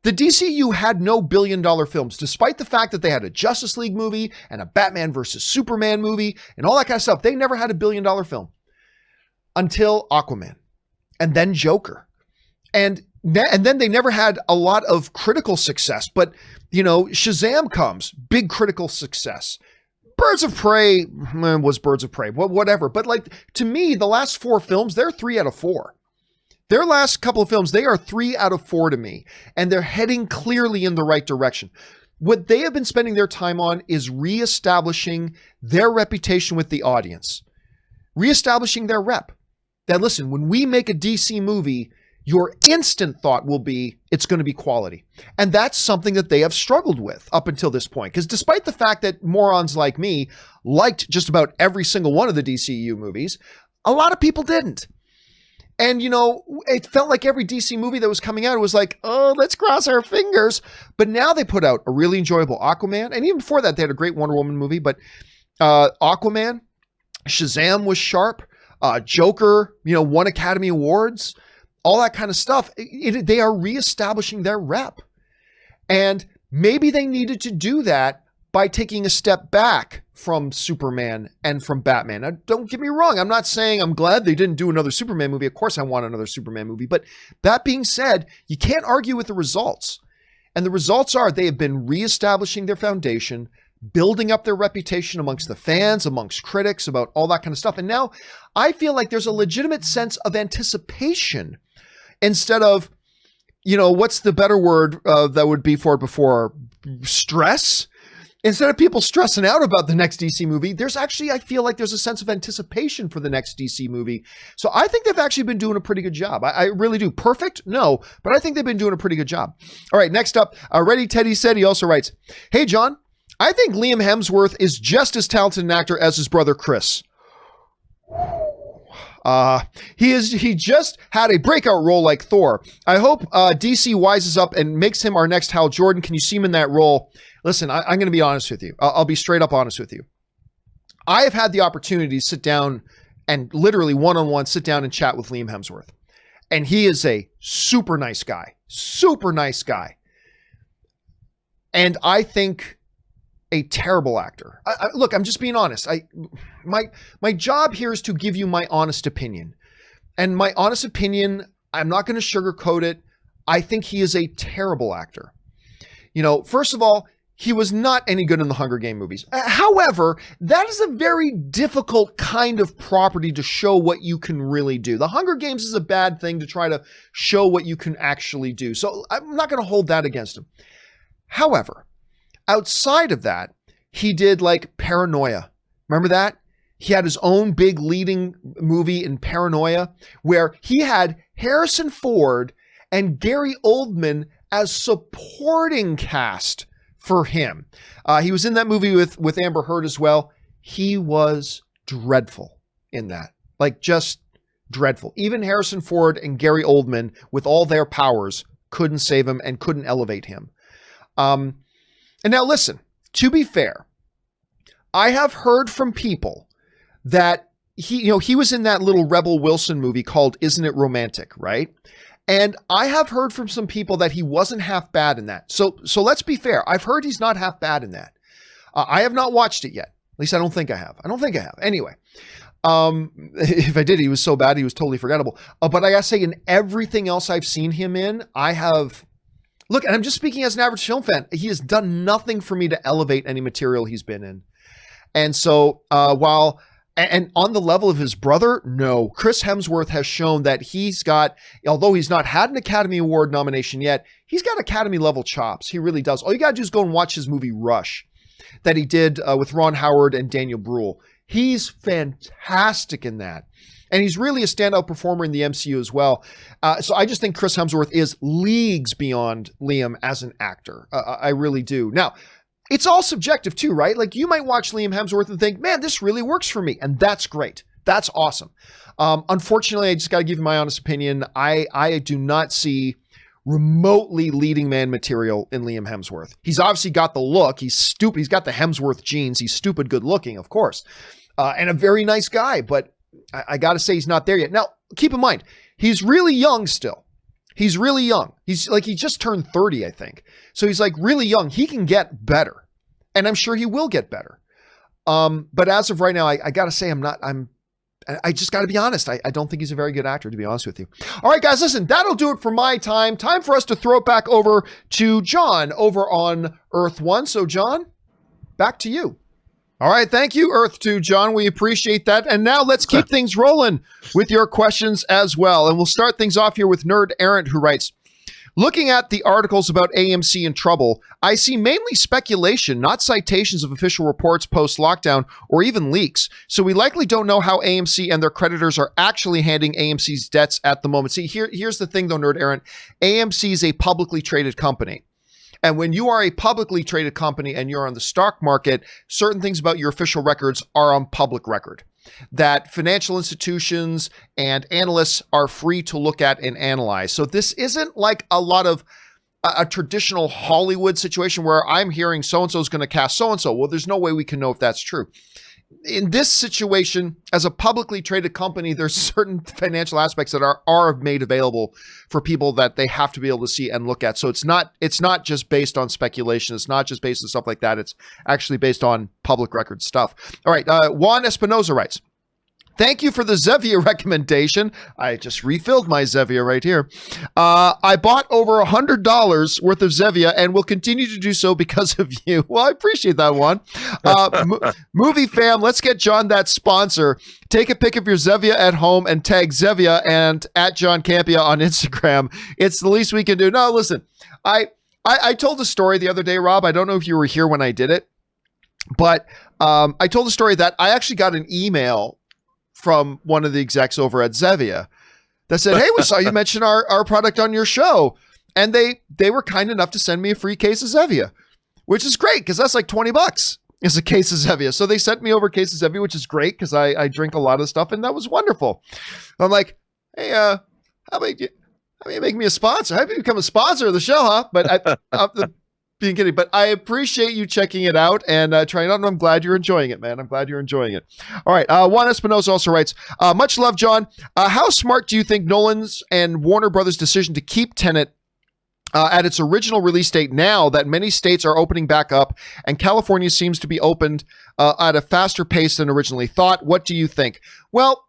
the DCU had no billion-dollar films, despite the fact that they had a Justice League movie and a Batman versus Superman movie and all that kind of stuff. They never had a billion-dollar film until Aquaman and then Joker. And then they never had a lot of critical success. But, you know, Shazam comes, big critical success. Birds of Prey was Birds of Prey, whatever. But like, to me, the last 4 films, they're 3 out of 4. Their last couple of films, they are 3 out of 4 to me, and they're heading clearly in the right direction. What they have been spending their time on is reestablishing their reputation with the audience, reestablishing their rep. That, listen, when we make a DC movie, your instant thought will be, it's going to be quality. And that's something that they have struggled with up until this point. Because despite the fact that morons like me liked just about every single one of the DCU movies, a lot of people didn't. And, you know, it felt like every DC movie that was coming out, it was like, oh, let's cross our fingers. But now they put out a really enjoyable Aquaman. And even before that, they had a great Wonder Woman movie. But Aquaman, Shazam was sharp. Joker, you know, won Academy Awards. All that kind of stuff. They are reestablishing their rep. And maybe they needed to do that by taking a step back from Superman and from Batman. Now, don't get me wrong. I'm not saying I'm glad they didn't do another Superman movie. Of course I want another Superman movie. But that being said, you can't argue with the results. And the results are they have been reestablishing their foundation, building up their reputation amongst the fans, amongst critics, about all that kind of stuff. And now I feel like there's a legitimate sense of anticipation instead of, what's the better word that would be for it before? Stress? Instead of people stressing out about the next DC movie, I feel like there's a sense of anticipation for the next DC movie. So I think they've actually been doing a pretty good job. I really do. Perfect? No, but I think they've been doing a pretty good job. All right, next up, Ready Teddy said, he also writes, "Hey, John, I think Liam Hemsworth is just as talented an actor as his brother Chris. He just had a breakout role like Thor. I hope DC wises up and makes him our next Hal Jordan. Can you see him in that role?" Listen, I'm going to be honest with you. I'll be straight up honest with you. I have had the opportunity to sit down and literally one-on-one sit down and chat with Liam Hemsworth. And he is a super nice guy. Super nice guy. And I think a terrible actor. Look, I'm just being honest. My job here is to give you my honest opinion. And my honest opinion, I'm not going to sugarcoat it. I think he is a terrible actor. First of all, he was not any good in the Hunger Game movies. However, that is a very difficult kind of property to show what you can really do. The Hunger Games is a bad thing to try to show what you can actually do. So I'm not going to hold that against him. However, outside of that, he did like Paranoia. Remember that? He had his own big leading movie in Paranoia where he had Harrison Ford and Gary Oldman as supporting cast for him. He was in that movie with Amber Heard as well. He was dreadful in that. Like, just dreadful. Even Harrison Ford and Gary Oldman, with all their powers, couldn't save him and couldn't elevate him. And now listen, to be fair, I have heard from people that he was in that little Rebel Wilson movie called Isn't It Romantic, right? And I have heard from some people that he wasn't half bad in that. So let's be fair. I've heard he's not half bad in that. I have not watched it yet. At least I don't think I have. Anyway, if I did, he was so bad, he was totally forgettable. But I gotta say, in everything else I've seen him in, look, and I'm just speaking as an average film fan, he has done nothing for me to elevate any material he's been in. And so And on the level of his brother, no. Chris Hemsworth has shown that although he's not had an Academy Award nomination yet, he's got Academy level chops. He really does. All you got to do is go and watch his movie Rush that he did with Ron Howard and Daniel Bruhl. He's fantastic in that. And he's really a standout performer in the MCU as well. So I just think Chris Hemsworth is leagues beyond Liam as an actor. I really do. Now, it's all subjective too, right? Like, you might watch Liam Hemsworth and think, man, this really works for me. And that's great. That's awesome. Unfortunately, I just got to give you my honest opinion. I do not see remotely leading man material in Liam Hemsworth. He's obviously got the look. He's stupid. He's got the Hemsworth genes. He's stupid good looking, of course. And a very nice guy. But I got to say he's not there yet. Now, keep in mind, he's really young still. He's really young. He just turned 30, I think. So he's like really young. He can get better. And I'm sure he will get better. But as of right now, I got to say, I just got to be honest. I don't think he's a very good actor, to be honest with you. All right, guys, listen, that'll do it for my time. Time for us to throw it back over to John over on Earth One. So John, back to you. All right. Thank you, Earth 2, John. We appreciate that. And now let's keep things rolling with your questions as well. And we'll start things off here with Nerd Errant, who writes, looking at the articles about AMC in trouble, I see mainly speculation, not citations of official reports post-lockdown or even leaks. So we likely don't know how AMC and their creditors are actually handling AMC's debts at the moment. See, here's the thing, though, Nerd Errant. AMC is a publicly traded company. And when you are a publicly traded company and you're on the stock market, certain things about your official records are on public record that financial institutions and analysts are free to look at and analyze. So this isn't like a lot of a traditional Hollywood situation where I'm hearing so-and-so is going to cast so-and-so. Well, there's no way we can know if that's true. In this situation, as a publicly traded company, there's certain financial aspects that are made available for people that they have to be able to see and look at. So it's not just based on speculation. It's not just based on stuff like that. It's actually based on public record stuff. All right. Juan Espinoza writes, Thank you for the Zevia recommendation. I just refilled my Zevia right here. I bought over $100 worth of Zevia and will continue to do so because of you. Well, I appreciate that one. Movie fam, let's get John that sponsor. Take a pic of your Zevia at home and tag Zevia and at John Campea on Instagram. It's the least we can do. No, listen, I told a story the other day, Rob. I don't know if you were here when I did it, but I told the story that I actually got an email from one of the execs over at Zevia that said, hey, we saw you mention our product on your show. And they were kind enough to send me a free case of Zevia, which is great because that's like $20 is a case of Zevia. So they sent me over a case of Zevia, which is great because I drink a lot of stuff, and that was wonderful. I'm like, hey, how about you make me a sponsor? How about you become a sponsor of the show, huh? But I'm being kidding, but I appreciate you checking it out and trying it out. And I'm glad you're enjoying it, man. I'm glad you're enjoying it. All right. Juan Espinosa also writes, much love, John. How smart do you think Nolan's and Warner Brothers' decision to keep Tenet at its original release date now that many states are opening back up and California seems to be opened at a faster pace than originally thought? What do you think? Well,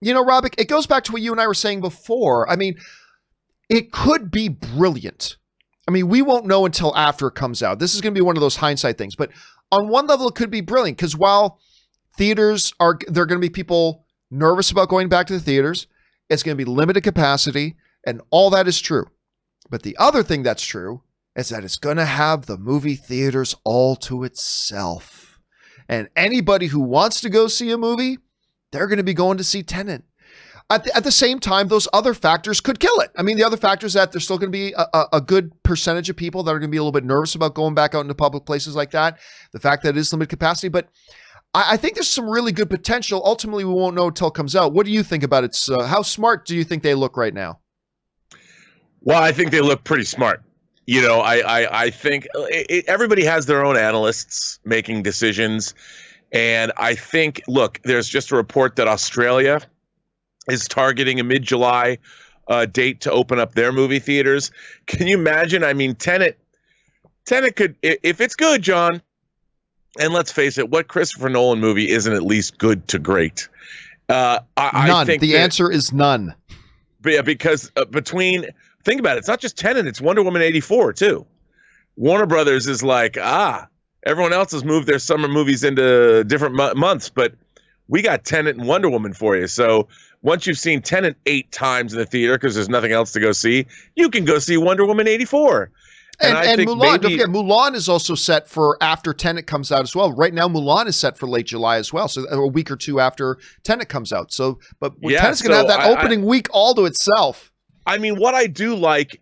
you know, Rob, it goes back to what you and I were saying before. I mean, it could be brilliant. I mean, we won't know until after it comes out. This is going to be one of those hindsight things. But on one level, it could be brilliant because while theaters there are going to be people nervous about going back to the theaters, it's going to be limited capacity, and all that is true. But the other thing that's true is that it's going to have the movie theaters all to itself. And anybody who wants to go see a movie, they're going to be going to see Tenet. At the same time, those other factors could kill it. I mean, the other factors that there's still going to be a good percentage of people that are going to be a little bit nervous about going back out into public places like that. The fact that it is limited capacity. But I think there's some really good potential. Ultimately, we won't know until it comes out. What do you think about it? How smart do you think they look right now? Well, I think they look pretty smart. You know, I think everybody has their own analysts making decisions. And I think, look, there's just a report that Australia is targeting a mid-July date to open up their movie theaters. Can you imagine? I mean, Tenet could, if it's good, John, and let's face it, what Christopher Nolan movie isn't at least good to great? None. I think the answer is none. Yeah, because think about it, it's not just Tenet, it's Wonder Woman 84 too. Warner Brothers is like, everyone else has moved their summer movies into different months, but we got Tenet and Wonder Woman for you. So once you've seen Tenet 8 times in the theater because there's nothing else to go see, you can go see Wonder Woman 84. And I think Mulan, don't forget, Mulan is also set for after Tenet comes out as well. Right now, Mulan is set for late July as well, so a week or two after Tenet comes out. So, but Tenet's going to have that opening week all to itself. I mean, what I do like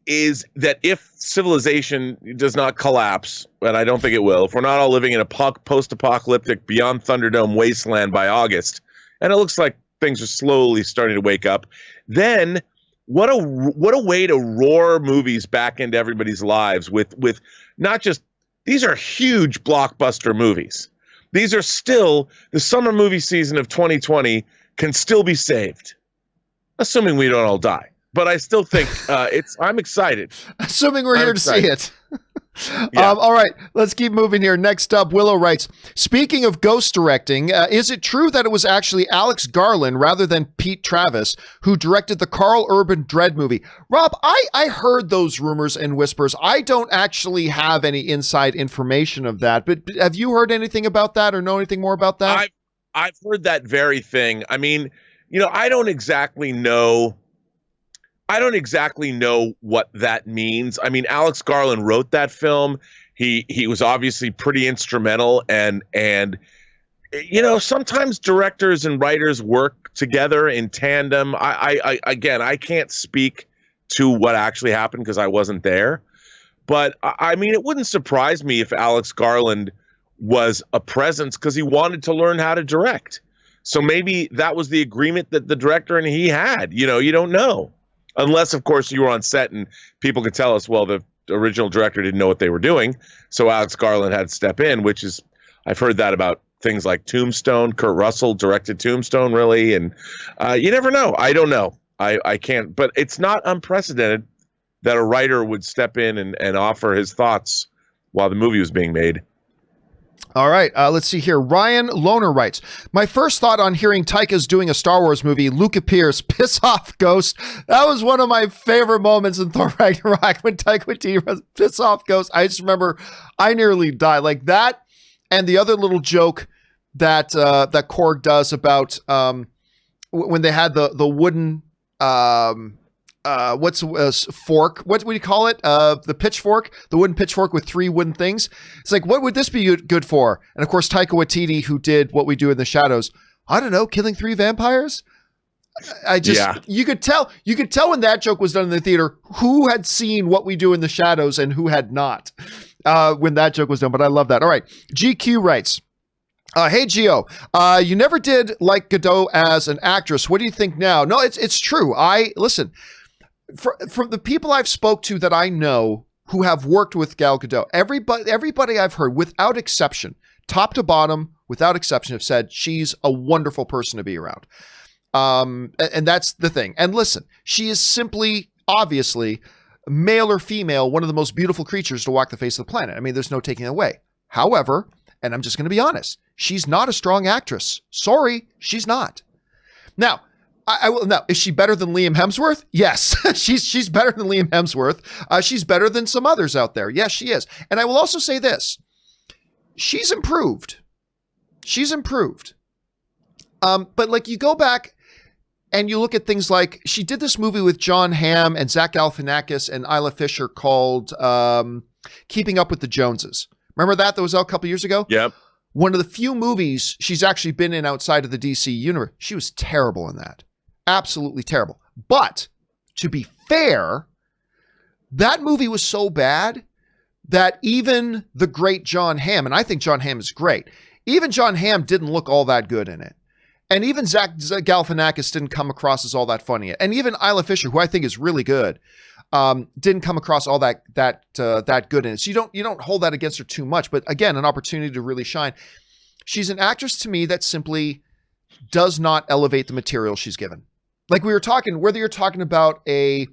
is that if civilization does not collapse, and I don't think it will, if we're not all living in a post-apocalyptic Beyond Thunderdome wasteland by August, and it looks like things are slowly starting to wake up, then what a way to roar movies back into everybody's lives with not just, these are huge blockbuster movies. These are still, the summer movie season of 2020 can still be saved, assuming we don't all die. But I still think I'm excited. Assuming we're here to see it. Yeah. All right, let's keep moving here. Next up, Willow writes, speaking of ghost directing, is it true that it was actually Alex Garland rather than Pete Travis who directed the Carl Urban Dread movie? Rob, I heard those rumors and whispers. I don't actually have any inside information of that, but have you heard anything about that or know anything more about that? I've heard that very thing. I mean, you know, I don't exactly know what that means. I mean, Alex Garland wrote that film. He was obviously pretty instrumental, and you know, sometimes directors and writers work together in tandem. I can't speak to what actually happened because I wasn't there. But I mean, it wouldn't surprise me if Alex Garland was a presence because he wanted to learn how to direct. So maybe that was the agreement that the director and he had. You know, you don't know. Unless, of course, you were on set and people could tell us, well, the original director didn't know what they were doing. So Alex Garland had to step in, which is, I've heard that about things like Tombstone. Kurt Russell directed Tombstone, really. And you never know. I don't know. I can't. But it's not unprecedented that a writer would step in and offer his thoughts while the movie was being made. All right, let's see here. Ryan Loner writes, my first thought on hearing Taika's doing a Star Wars movie, Luke appears, piss off Ghost. That was one of my favorite moments in Thor Ragnarok when Taika Waititi was piss off Ghost. I just remember I nearly died. Like that, and the other little joke that that Korg does about when they had the wooden fork? What would you call it? The pitchfork, the wooden pitchfork with 3 wooden things. It's like, what would this be good for? And of course, Taika Waititi, who did What We Do in the Shadows, I don't know, killing 3 vampires. You could tell when that joke was done in the theater who had seen What We Do in the Shadows and who had not when that joke was done. But I love that. All right, GQ writes. Hey Gio, you never did like Gadot as an actress. What do you think now? No, it's true. Listen. From the people I've spoke to that I know who have worked with Gal Gadot, everybody I've heard, without exception, top to bottom, without exception, have said she's a wonderful person to be around. And that's the thing. And listen, she is simply, obviously, male or female, one of the most beautiful creatures to walk the face of the planet. I mean, there's no taking it away. However, and I'm just going to be honest, she's not a strong actress. Sorry, she's not. Now, I will. Now, is she better than Liam Hemsworth? Yes, she's better than Liam Hemsworth. She's better than some others out there. Yes, she is. And I will also say this: she's improved. She's improved. But like, you go back and you look at things like she did this movie with John Hamm and Zach Galifianakis and Isla Fisher called "Keeping Up with the Joneses." Remember that? That was out a couple years ago. Yep. One of the few movies she's actually been in outside of the DC universe. She was terrible in that. Absolutely terrible. But to be fair, that movie was so bad that even the great John Hamm, and I think John Hamm is great, even John Hamm didn't look all that good in it. And even Zach Galifianakis didn't come across as all that funny. And even Isla Fisher, who I think is really good, didn't come across all that good in it. So you don't hold that against her too much. But again, an opportunity to really shine. She's an actress to me that simply does not elevate the material she's given. Like we were talking, whether you're talking about a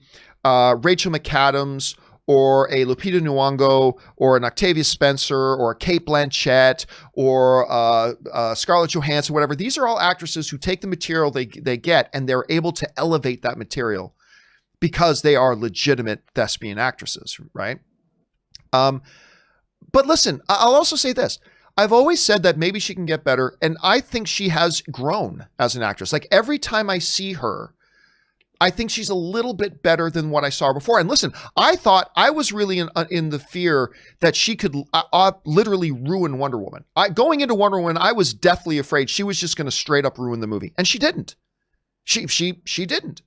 Rachel McAdams or a Lupita Nyong'o or an Octavia Spencer or a Cate Blanchett or Scarlett Johansson, whatever. These are all actresses who take the material they get and they're able to elevate that material because they are legitimate thespian actresses, right? But listen, I'll also say this. I've always said that maybe she can get better, and I think she has grown as an actress. Like every time I see her, I think she's a little bit better than what I saw her before. And listen, I thought I was really in the fear that she could literally ruin Wonder Woman. Going into Wonder Woman, I was deathly afraid she was just going to straight up ruin the movie, and she didn't. She didn't.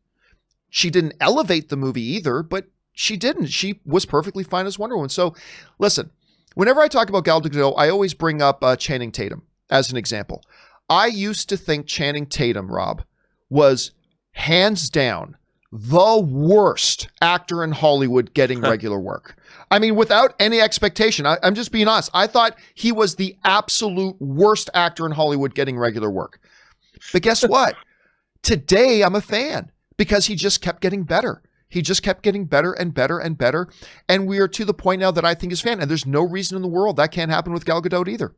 She didn't elevate the movie either, but she didn't. She was perfectly fine as Wonder Woman. So, listen. Whenever I talk about Gal Gadot, I always bring up Channing Tatum as an example. I used to think Channing Tatum, Rob, was hands down the worst actor in Hollywood getting regular work. I mean, without any expectation, I'm just being honest. I thought he was the absolute worst actor in Hollywood getting regular work. But guess what? Today, I'm a fan because he just kept getting better. He just kept getting better and better and better. And we are to the point now that I think is fan. And there's no reason in the world that can't happen with Gal Gadot either.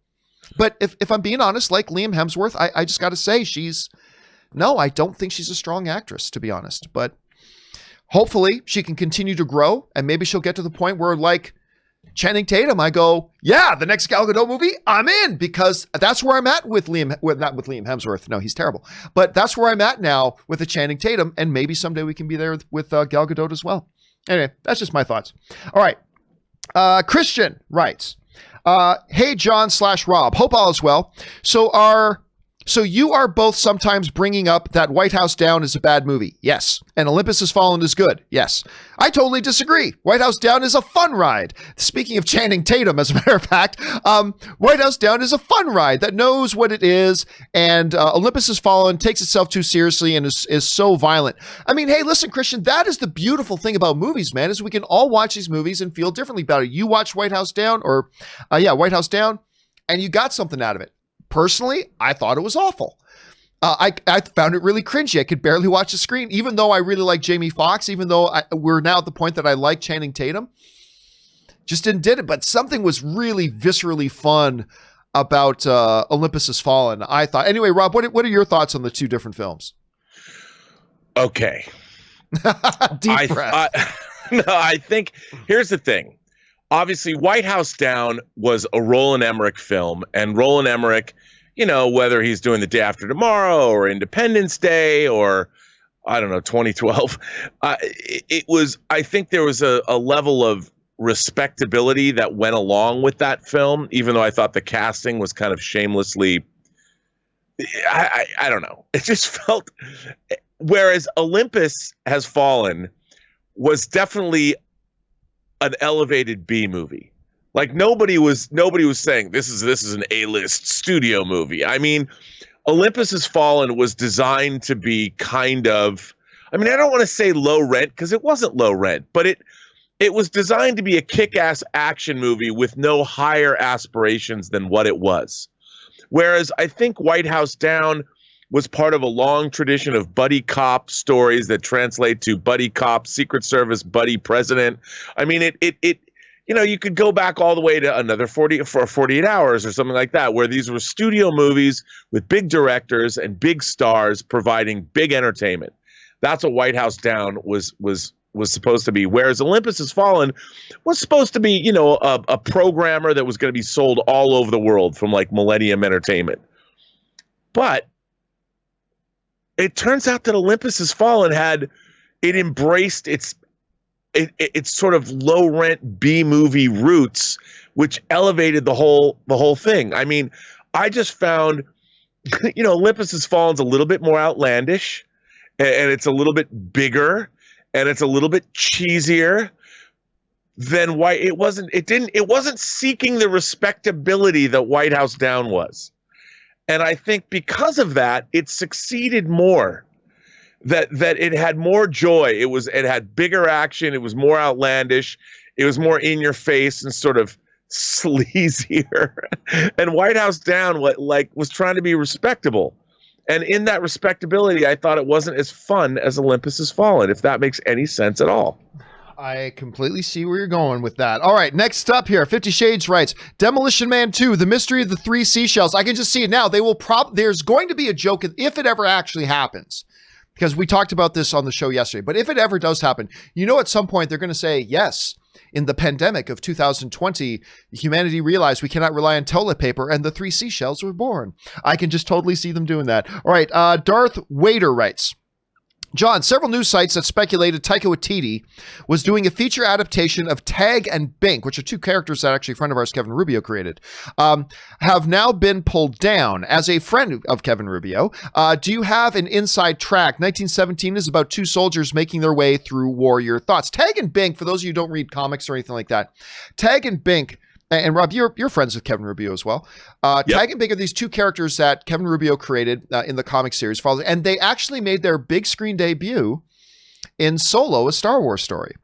But if I'm being honest, like Liam Hemsworth, I just got to say I don't think she's a strong actress, to be honest. But hopefully she can continue to grow. And maybe she'll get to the point where, like Channing Tatum, I go, yeah, the next Gal Gadot movie, I'm in, because that's where I'm at with not with Liam Hemsworth. No, he's terrible. But that's where I'm at now with the Channing Tatum, and maybe someday we can be there with Gal Gadot as well. Anyway, that's just my thoughts. All right. Christian writes, hey, John/Rob, hope all is well. So you are both sometimes bringing up that White House Down is a bad movie. Yes. And Olympus Has Fallen is good. Yes. I totally disagree. White House Down is a fun ride. Speaking of Channing Tatum, as a matter of fact, White House Down is a fun ride that knows what it is. And Olympus Has Fallen takes itself too seriously and is so violent. I mean, hey, listen, Christian, that is the beautiful thing about movies, man, is we can all watch these movies and feel differently about it. You watch White House Down White House Down, and you got something out of it. Personally, I thought it was awful. I found it really cringy. I could barely watch the screen, even though I really like Jamie Foxx, even though we're now at the point that I like Channing Tatum. Just did it. But something was really viscerally fun about Olympus Has Fallen. I thought. Anyway, Rob, what are your thoughts on the two different films? Okay. Deep breath. No, I think here's the thing. Obviously, White House Down was a Roland Emmerich film, and Roland Emmerich, whether he's doing The Day After Tomorrow or Independence Day or I don't know, 2012, it was. I think there was a level of respectability that went along with that film, even though I thought the casting was kind of shamelessly. I don't know. It just felt. Whereas Olympus Has Fallen was definitely an elevated B movie. Like nobody was saying this is an A-list studio movie. I mean, Olympus Has Fallen was designed to be kind of, I don't want to say low rent because it wasn't low rent, but it was designed to be a kick-ass action movie with no higher aspirations than what it was. Whereas I think White House Down was part of a long tradition of buddy cop stories that translate to buddy cop, Secret Service, buddy president. I mean, you could go back all the way to another 48 Hours or something like that, where these were studio movies with big directors and big stars providing big entertainment. That's what White House Down was supposed to be. Whereas Olympus Has Fallen was supposed to be, a programmer that was going to be sold all over the world from like Millennium Entertainment. But it turns out that Olympus Has Fallen embraced its sort of low rent B movie roots, which elevated the whole thing. I mean, I just found, Olympus Has Fallen's a little bit more outlandish, and it's a little bit bigger, and it's a little bit cheesier than it wasn't seeking the respectability that White House Down was. And I think because of that, it succeeded more. That it had more joy. It had bigger action. It was more outlandish. It was more in your face and sort of sleazier. And White House Down was trying to be respectable. And in that respectability, I thought it wasn't as fun as Olympus Has Fallen, if that makes any sense at all. I completely see where you're going with that. All right, next up here, 50 Shades writes, Demolition Man 2, The Mystery of the Three Seashells. I can just see it now. There's going to be a joke if it ever actually happens, because we talked about this on the show yesterday. But if it ever does happen, at some point they're going to say, yes, in the pandemic of 2020, humanity realized we cannot rely on toilet paper, and the three seashells were born. I can just totally see them doing that. All right, Darth Wader writes, John, several news sites that speculated Taika Waititi was doing a feature adaptation of Tag and Bink, which are two characters that actually a friend of ours, Kevin Rubio, created, have now been pulled down. As a friend of Kevin Rubio, do you have an inside track? 1917 is about two soldiers making their way through war. Your thoughts? Tag and Bink, for those of you who don't read comics or anything like that, Tag and Bink, and Rob, you're friends with Kevin Rubio as well. Yep. Tag and Bink are these two characters that Kevin Rubio created in the comic series, and they actually made their big screen debut in Solo, a Star Wars story.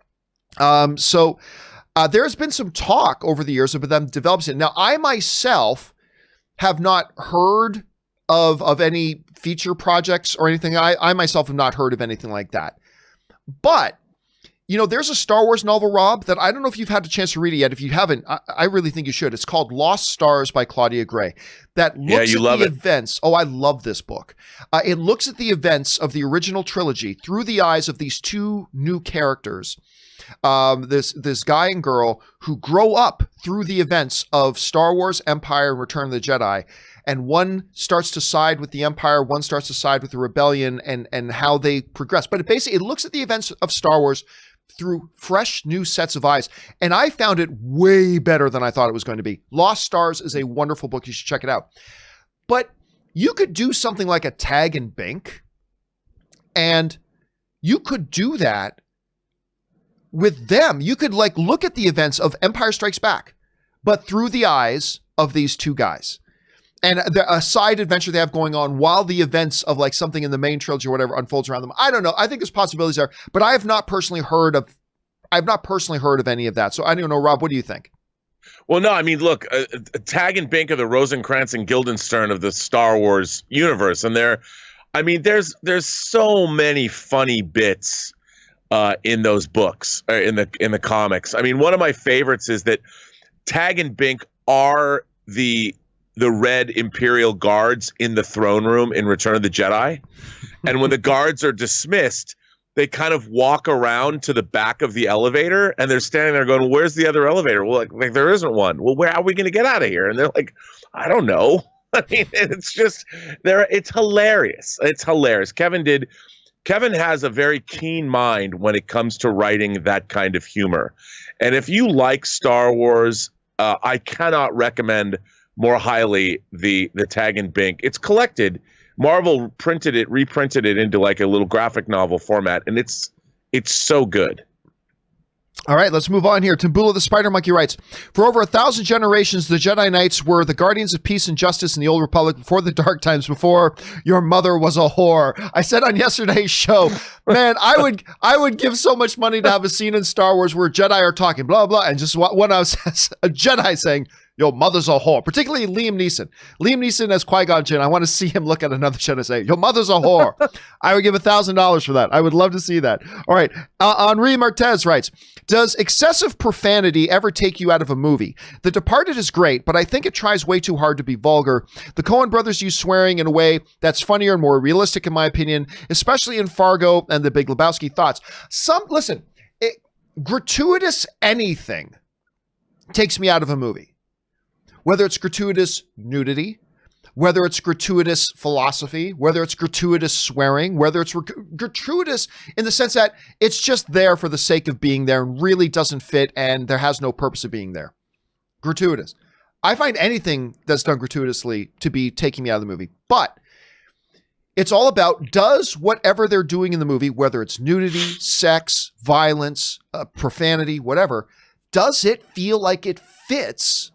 So there's been some talk over the years about them developing it. Now, I myself have not heard of any feature projects or anything. I myself have not heard of anything like that. But there's a Star Wars novel, Rob, that I don't know if you've had a chance to read it yet. If you haven't, I really think you should. It's called Lost Stars by Claudia Gray. That looks at the events. Oh, I love this book. It looks at the events of the original trilogy through the eyes of these two new characters. This guy and girl who grow up through the events of Star Wars, Empire, and Return of the Jedi. And one starts to side with the Empire, one starts to side with the Rebellion, and how they progress. But it looks at the events of Star Wars through fresh new sets of eyes. And I found it way better than I thought it was going to be. Lost Stars is a wonderful book. You should check it out. But you could do something like a Tag and Bink, and you could do that with them. You could look at the events of Empire Strikes Back, but through the eyes of these two guys. And a side adventure they have going on while the events of something in the main trilogy or whatever unfolds around them. I don't know. I think there's possibilities there, but I have not personally heard of any of that. So I don't know, Rob, what do you think? Well, no, I mean, look, Tag and Bink are the Rosencrantz and Guildenstern of the Star Wars universe. And there's so many funny bits in those books, in the comics. I mean, one of my favorites is that Tag and Bink are the the red Imperial guards in the throne room in Return of the Jedi. And when the guards are dismissed, they kind of walk around to the back of the elevator, and they're standing there going, where's the other elevator? Well, like there isn't one. Well, where are we going to get out of here? And they're like, I don't know. I mean, it's just it's hilarious. It's hilarious. Kevin has a very keen mind when it comes to writing that kind of humor. And if you like Star Wars, I cannot recommend more highly the Tag and Bink. It's collected. Marvel reprinted it into like a little graphic novel format, and it's so good. All right, let's move on here. Timbula the Spider Monkey writes, for over 1,000 generations, the Jedi Knights were the guardians of peace and justice in the Old Republic before the dark times, before your mother was a whore. I said on yesterday's show, man, I would give so much money to have a scene in Star Wars where Jedi are talking blah, blah, and just one I was a Jedi saying, your mother's a whore, particularly Liam Neeson. Liam Neeson as Qui-Gon Jinn. I want to see him look at another Jedi and say, your mother's a whore. I would give $1,000 for that. I would love to see that. All right. Henri Martez writes, does excessive profanity ever take you out of a movie? The Departed is great, but I think it tries way too hard to be vulgar. The Coen brothers use swearing in a way that's funnier and more realistic, in my opinion, especially in Fargo and The Big Lebowski. Thoughts? Gratuitous anything takes me out of a movie. Whether it's gratuitous nudity, whether it's gratuitous philosophy, whether it's gratuitous swearing, whether it's gratuitous in the sense that it's just there for the sake of being there and really doesn't fit and there has no purpose of being there. Gratuitous. I find anything that's done gratuitously to be taking me out of the movie. But it's all about, does whatever they're doing in the movie, whether it's nudity, sex, violence, profanity, whatever, does it feel like it fits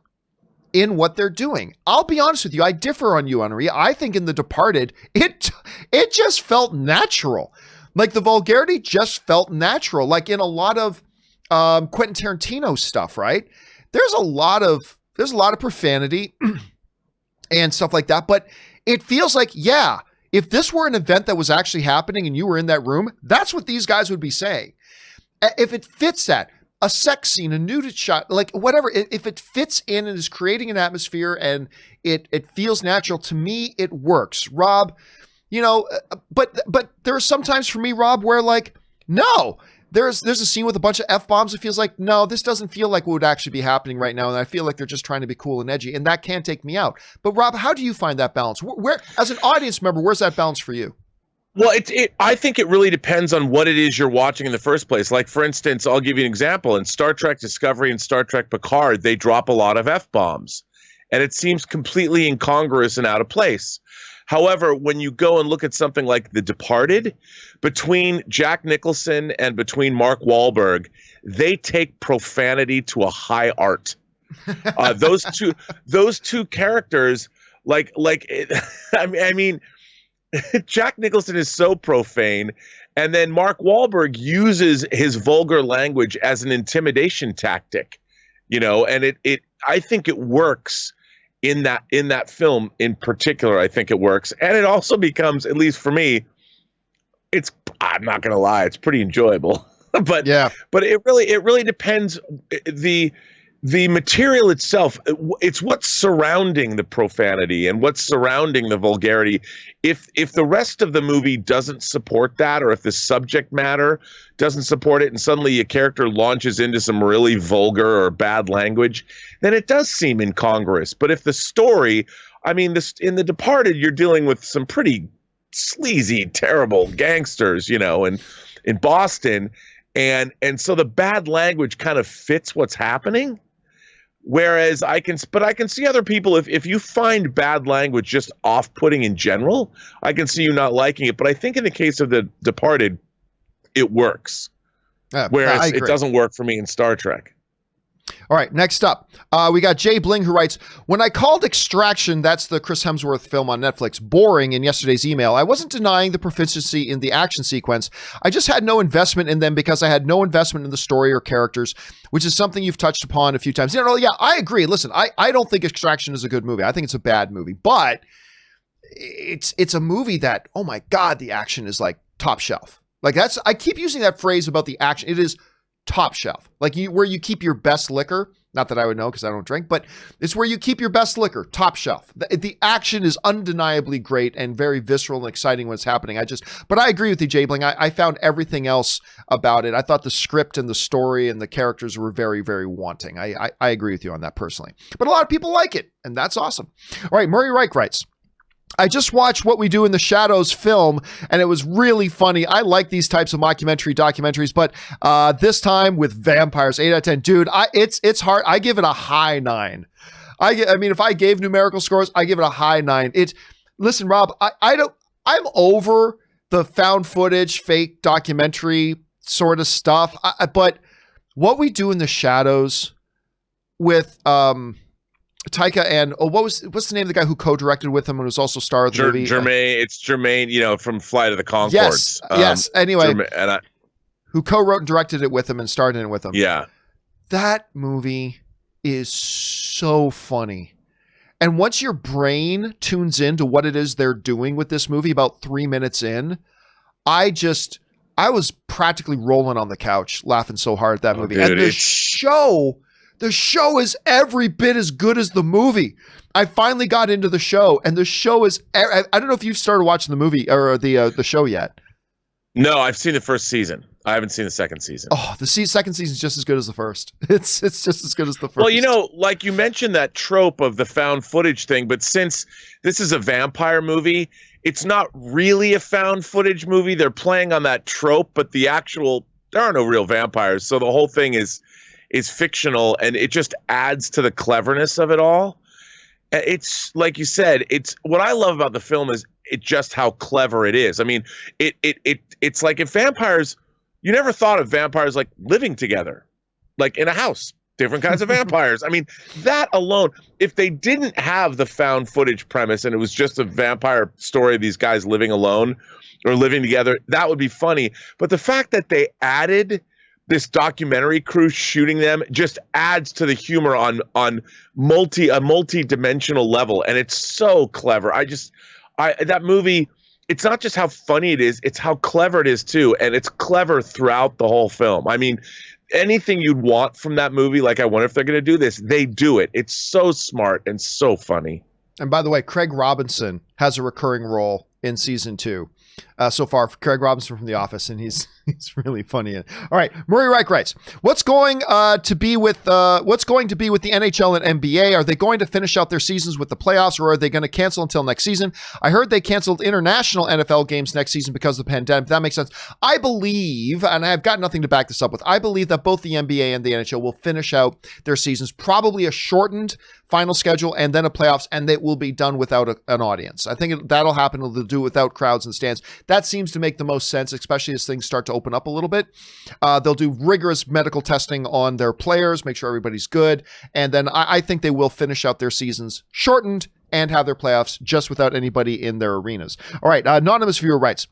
in what they're doing? I'll be honest with you. I differ on you, Henri. I think in The Departed, it just felt natural. Like the vulgarity just felt natural. Like in a lot of Quentin Tarantino stuff, right? There's a lot of profanity and stuff like that. But it feels like, yeah, if this were an event that was actually happening and you were in that room, that's what these guys would be saying. If it fits that. A sex scene, a nudity shot, like whatever, if it fits in and is creating an atmosphere and it feels natural, to me, it works. Rob, but there are sometimes for me, Rob, where like, no, there's a scene with a bunch of F-bombs. It feels like, no, this doesn't feel like what would actually be happening right now. And I feel like they're just trying to be cool and edgy, and that can take me out. But Rob, how do you find that balance? Where, as an audience member, where's that balance for you? Well, I think it really depends on what it is you're watching in the first place. Like, for instance, I'll give you an example. In Star Trek Discovery and Star Trek Picard, they drop a lot of F-bombs, and it seems completely incongruous and out of place. However, when you go and look at something like The Departed, between Jack Nicholson and between Mark Wahlberg, they take profanity to a high art. Those two characters, I mean, Jack Nicholson is so profane, and then Mark Wahlberg uses his vulgar language as an intimidation tactic, and I think it works in that film in particular. I think it works, and it also becomes, at least for me, I'm not gonna lie, it's pretty enjoyable. but yeah, but it really depends. The material itself, it's what's surrounding the profanity and what's surrounding the vulgarity. If the rest of the movie doesn't support that, or if the subject matter doesn't support it, and suddenly a character launches into some really vulgar or bad language, then it does seem incongruous. But if the story, in The Departed, you're dealing with some pretty sleazy, terrible gangsters, in Boston, and so the bad language kind of fits what's happening. Whereas I can see other people, if you find bad language just off-putting in general, I can see you not liking it. But I think in the case of The Departed, it works. Whereas it doesn't work for me in Star Trek. All right, next up, we got Jay Bling, who writes, when I called Extraction, that's the Chris Hemsworth film on Netflix, boring in yesterday's email, I wasn't denying the proficiency in the action sequence. I just had no investment in them because I had no investment in the story or characters, which is something you've touched upon a few times. Yeah, I agree. Listen, I don't think Extraction is a good movie. I think it's a bad movie, but it's a movie that, oh my God, the action is like top shelf. Like I keep using that phrase about the action. It is top shelf, like where you keep your best liquor. Not that I would know because I don't drink, but it's where you keep your best liquor, top shelf. The action is undeniably great and very visceral and exciting when it's happening. But I agree with you, Jay Bling. I found everything else about it. I thought the script and the story and the characters were very, very wanting. I agree with you on that personally. But a lot of people like it, and that's awesome. All right, Murray Reich writes, I just watched What We Do in the Shadows film, and it was really funny. I like these types of documentaries, but this time with vampires, 8 out of 10. Dude, it's hard. I give it a high 9. I mean, if I gave numerical scores, I give it a high 9. Listen, Rob, I'm over the found footage, fake documentary sort of stuff. But What We Do in the Shadows with Taika and what's the name of the guy who co-directed with him and was also star of the movie? Jermaine, from Flight of the Conchords. Yes. Anyway, who co-wrote and directed it with him and starred in it with him. Yeah. That movie is so funny. And once your brain tunes into what it is they're doing with this movie about 3 minutes in, I was practically rolling on the couch laughing so hard at that movie. Dude, and the show is every bit as good as the movie. I finally got into the show, and the show is, I don't know if you've started watching the movie or the show yet. No, I've seen the first season. I haven't seen the second season. Oh, the second season is just as good as the first. It's just as good as the first. Well, like you mentioned that trope of the found footage thing, but since this is a vampire movie, it's not really a found footage movie. They're playing on that trope, but there are no real vampires. So the whole thing is fictional, and it just adds to the cleverness of it all. It's like you said, it's what I love about the film is just how clever it is. I mean, it's like if vampires, you never thought of vampires like living together, like in a house, different kinds of vampires. I mean, that alone, if they didn't have the found footage premise and it was just a vampire story of these guys living alone or living together, that would be funny. But the fact that they added this documentary crew shooting them just adds to the humor on a multi-dimensional level, and it's so clever. That movie, it's not just how funny it is, it's how clever it is too, and it's clever throughout the whole film. I mean, anything you'd want from that movie, like I wonder if they're going to do this, they do it. It's so smart and so funny. And by the way, Craig Robinson has a recurring role in season 2. So far, Craig Robinson from The Office, and he's really funny. All right, Murray Reich writes, what's going to be with the NHL and NBA? Are they going to finish out their seasons with the playoffs, or are they going to cancel until next season? I heard they canceled international NFL games next season because of the pandemic. That makes sense. I believe, and I've got nothing to back this up with, I believe that both the NBA and the NHL will finish out their seasons, probably a shortened final schedule and then a playoffs, and it will be done without an audience. I think that'll happen. They'll do it without crowds and stands. That seems to make the most sense, especially as things start to open up a little bit. They'll do rigorous medical testing on their players, make sure everybody's good, and then I think they will finish out their seasons shortened and have their playoffs just without anybody in their arenas. All right, anonymous viewer writes,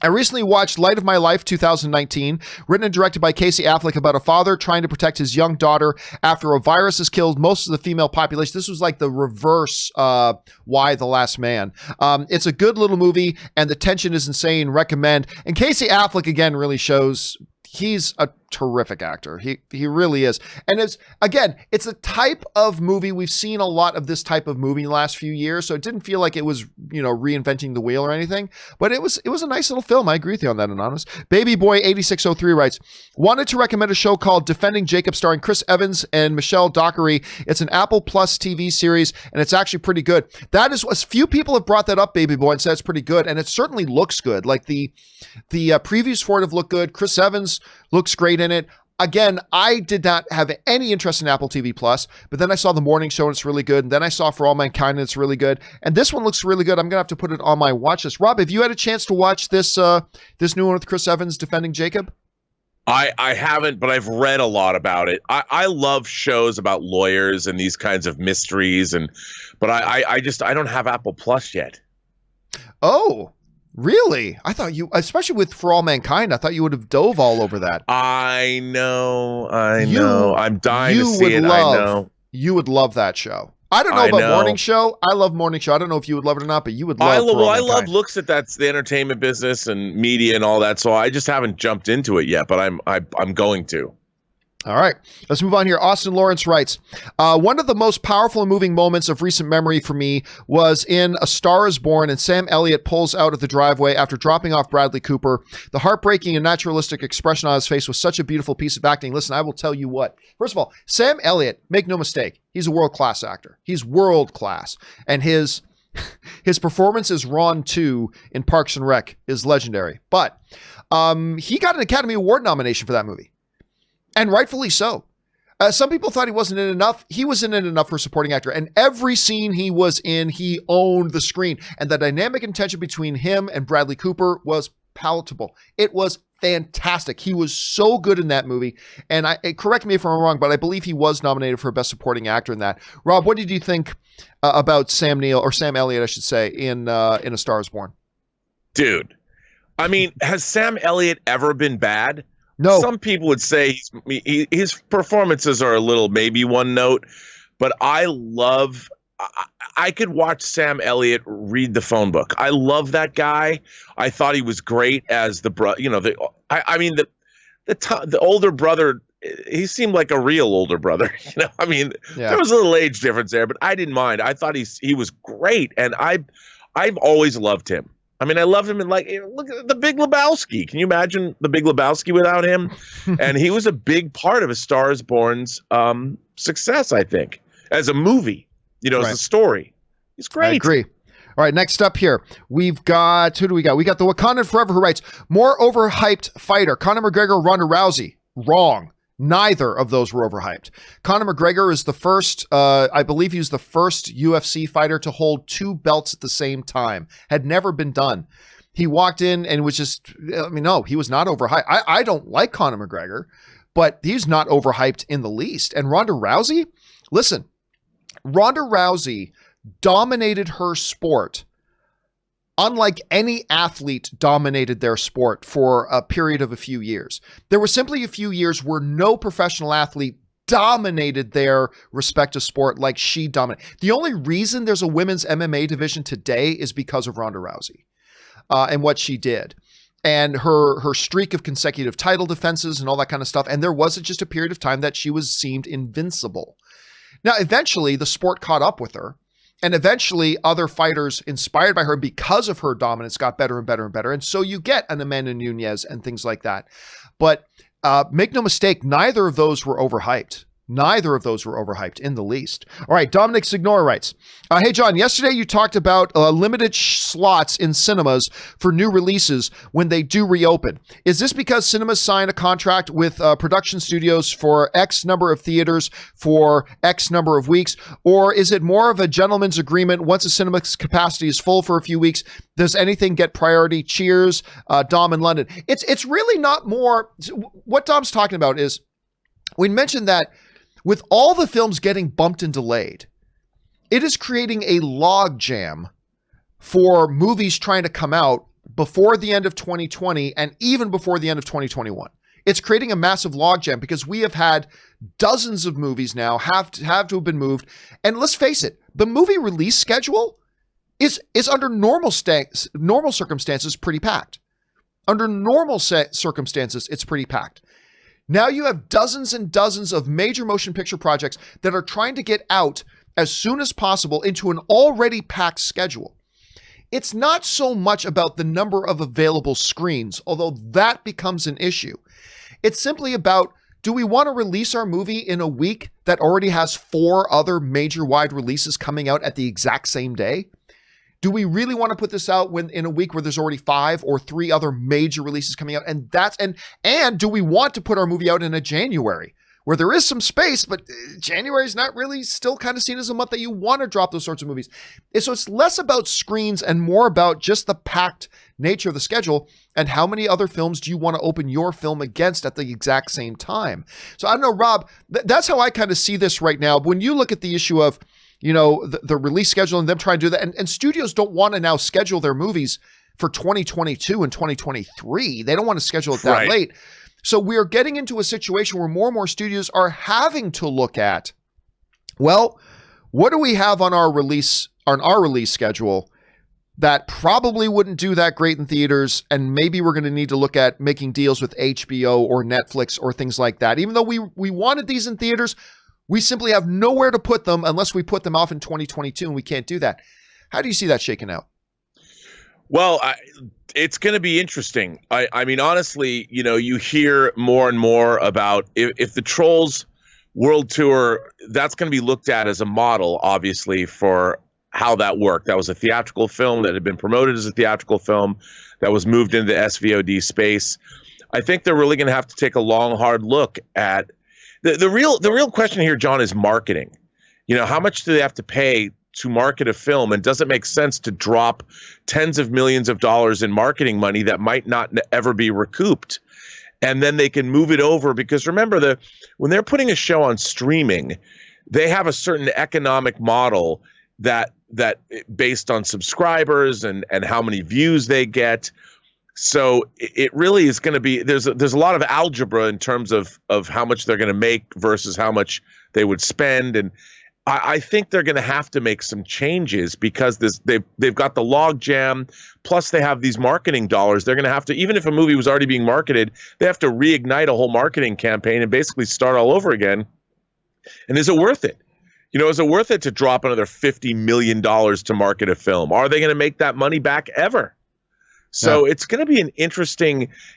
I recently watched Light of My Life 2019, written and directed by Casey Affleck, about a father trying to protect his young daughter after a virus has killed most of the female population. This was like the reverse Why the Last Man. It's a good little movie, and the tension is insane. Recommend. And Casey Affleck, again, really shows he's a terrific actor. He really is. And it's a type of movie. We've seen a lot of this type of movie in the last few years, so it didn't feel like it was, reinventing the wheel or anything, but it was a nice little film. I agree with you on that, Anonymous. Baby Boy 8603 writes, wanted to recommend a show called Defending Jacob starring Chris Evans and Michelle Dockery. It's an Apple Plus TV series, and it's actually pretty good. That is, a few people have brought that up, Baby Boy, and said it's pretty good, and it certainly looks good. Like the previews for it have looked good. Chris Evans looks great in it. Again, I did not have any interest in Apple TV Plus, but then I saw The Morning Show and it's really good. And then I saw For All Mankind and it's really good. And this one looks really good. I'm going to have to put it on my watch list. Rob, have you had a chance to watch this new one with Chris Evans, Defending Jacob? I haven't, but I've read a lot about it. I love shows about lawyers and these kinds of mysteries, but I don't have Apple Plus yet. Oh, really? I thought you, especially with For All Mankind, I thought you would have dove all over that. I know. I'm dying to see it. I know. You would love that show. I don't know about Morning Show. I love Morning Show. I don't know if you would love it or not, but you would love it. I love looks at that's the entertainment business and media and all that. So I just haven't jumped into it yet, but I'm going to. All right, let's move on here. Austin Lawrence writes, one of the most powerful and moving moments of recent memory for me was in A Star is Born, and Sam Elliott pulls out of the driveway after dropping off Bradley Cooper. The heartbreaking and naturalistic expression on his face was such a beautiful piece of acting. Listen, I will tell you what. First of all, Sam Elliott, make no mistake, he's a world-class actor. He's world-class. And his performance as Ron 2 in Parks and Rec is legendary. But he got an Academy Award nomination for that movie. And rightfully so. Some people thought he wasn't in enough. He was in it enough for supporting actor. And every scene he was in, he owned the screen. And the dynamic and tension between him and Bradley Cooper was palatable. It was fantastic. He was so good in that movie. And correct me if I'm wrong, but I believe he was nominated for Best Supporting Actor in that. Rob, what did you think about Sam Elliott, I should say, in A Star is Born? Dude, I mean, has Sam Elliott ever been bad? No. Some people would say his performances are a little maybe one note, but I could watch Sam Elliott read the phone book. I love that guy. I thought he was great as the the older brother. He seemed like a real older brother. There was a little age difference there, but I didn't mind. I thought he was great, and I've always loved him. I mean, I loved him in, like, look at The Big Lebowski. Can you imagine The Big Lebowski without him? And he was a big part of A Star is Born's success, I think, as a movie, as a story. He's great. I agree. All right, next up here, we've got, who do we got? We got the Wakandan Forever who writes, more overhyped fighter, Conor McGregor, Ronda Rousey. Wrong. Neither of those were overhyped. Conor McGregor is the first, I believe he was the first UFC fighter to hold 2 belts at the same time. Had never been done. He walked in and was just, no, he was not overhyped. I don't like Conor McGregor, but he's not overhyped in the least. And Ronda Rousey, listen, Ronda Rousey dominated her sport unlike any athlete dominated their sport for a period of a few years. There were simply a few years where no professional athlete dominated their respective sport like she dominated. The only reason there's a women's MMA division today is because of Ronda Rousey and what she did. And her streak of consecutive title defenses and all that kind of stuff. And there wasn't just a period of time that she seemed invincible. Now, eventually, the sport caught up with her. And eventually, other fighters inspired by her because of her dominance got better and better and better. And so you get an Amanda Nunes and things like that. But make no mistake, neither of those were overhyped. Neither of those were overhyped in the least. All right, Dominic Signora writes, hey, John, yesterday you talked about limited slots in cinemas for new releases when they do reopen. Is this because cinemas sign a contract with production studios for X number of theaters for X number of weeks? Or is it more of a gentleman's agreement once a cinema's capacity is full for a few weeks? Does anything get priority? Cheers, Dom in London. It's really not more. What Dom's talking about is we mentioned that with all the films getting bumped and delayed, it is creating a logjam for movies trying to come out before the end of 2020 and even before the end of 2021. It's creating a massive logjam because we have had dozens of movies now have to have been moved. And let's face it, the movie release schedule is under normal circumstances pretty packed. Under normal circumstances, it's pretty packed. Now you have dozens and dozens of major motion picture projects that are trying to get out as soon as possible into an already packed schedule. It's not so much about the number of available screens, although that becomes an issue. It's simply about, do we want to release our movie in a week that already has 4 other major wide releases coming out at the exact same day? Do we really want to put this out in a week where there's already 5 or 3 other major releases coming out? And do we want to put our movie out in a January where there is some space, but January is not really still kind of seen as a month that you want to drop those sorts of movies. So it's less about screens and more about just the packed nature of the schedule and how many other films do you want to open your film against at the exact same time. So I don't know, Rob, that's how I kind of see this right now. When you look at the issue of the release schedule and them trying to do that. And studios don't want to now schedule their movies for 2022 and 2023. They don't want to schedule it that late. So we're getting into a situation where more and more studios are having to look at, well, what do we have on our release schedule that probably wouldn't do that great in theaters, and maybe we're going to need to look at making deals with HBO or Netflix or things like that. Even though we wanted these in theaters, we simply have nowhere to put them unless we put them off in 2022, and we can't do that. How do you see that shaking out? Well, it's going to be interesting. I mean, honestly, you hear more and more about if the Trolls World Tour, that's going to be looked at as a model, obviously, for how that worked. That was a theatrical film that had been promoted as a theatrical film that was moved into the SVOD space. I think they're really going to have to take a long, hard look at the real question here, John, is marketing. How much do they have to pay to market a film, and does it make sense to drop tens of millions of dollars in marketing money that might not ever be recouped? And then they can move it over, because remember, when they're putting a show on streaming, they have a certain economic model that based on subscribers and how many views they get. So it really is going to be, there's a lot of algebra in terms of how much they're going to make versus how much they would spend. And I think they're going to have to make some changes, because they've got the log jam, plus they have these marketing dollars. They're going to have to, even if a movie was already being marketed, they have to reignite a whole marketing campaign and basically start all over again. And is it worth it? Is it worth it to drop another $50 million to market a film? Are they going to make that money back ever? So It's going to be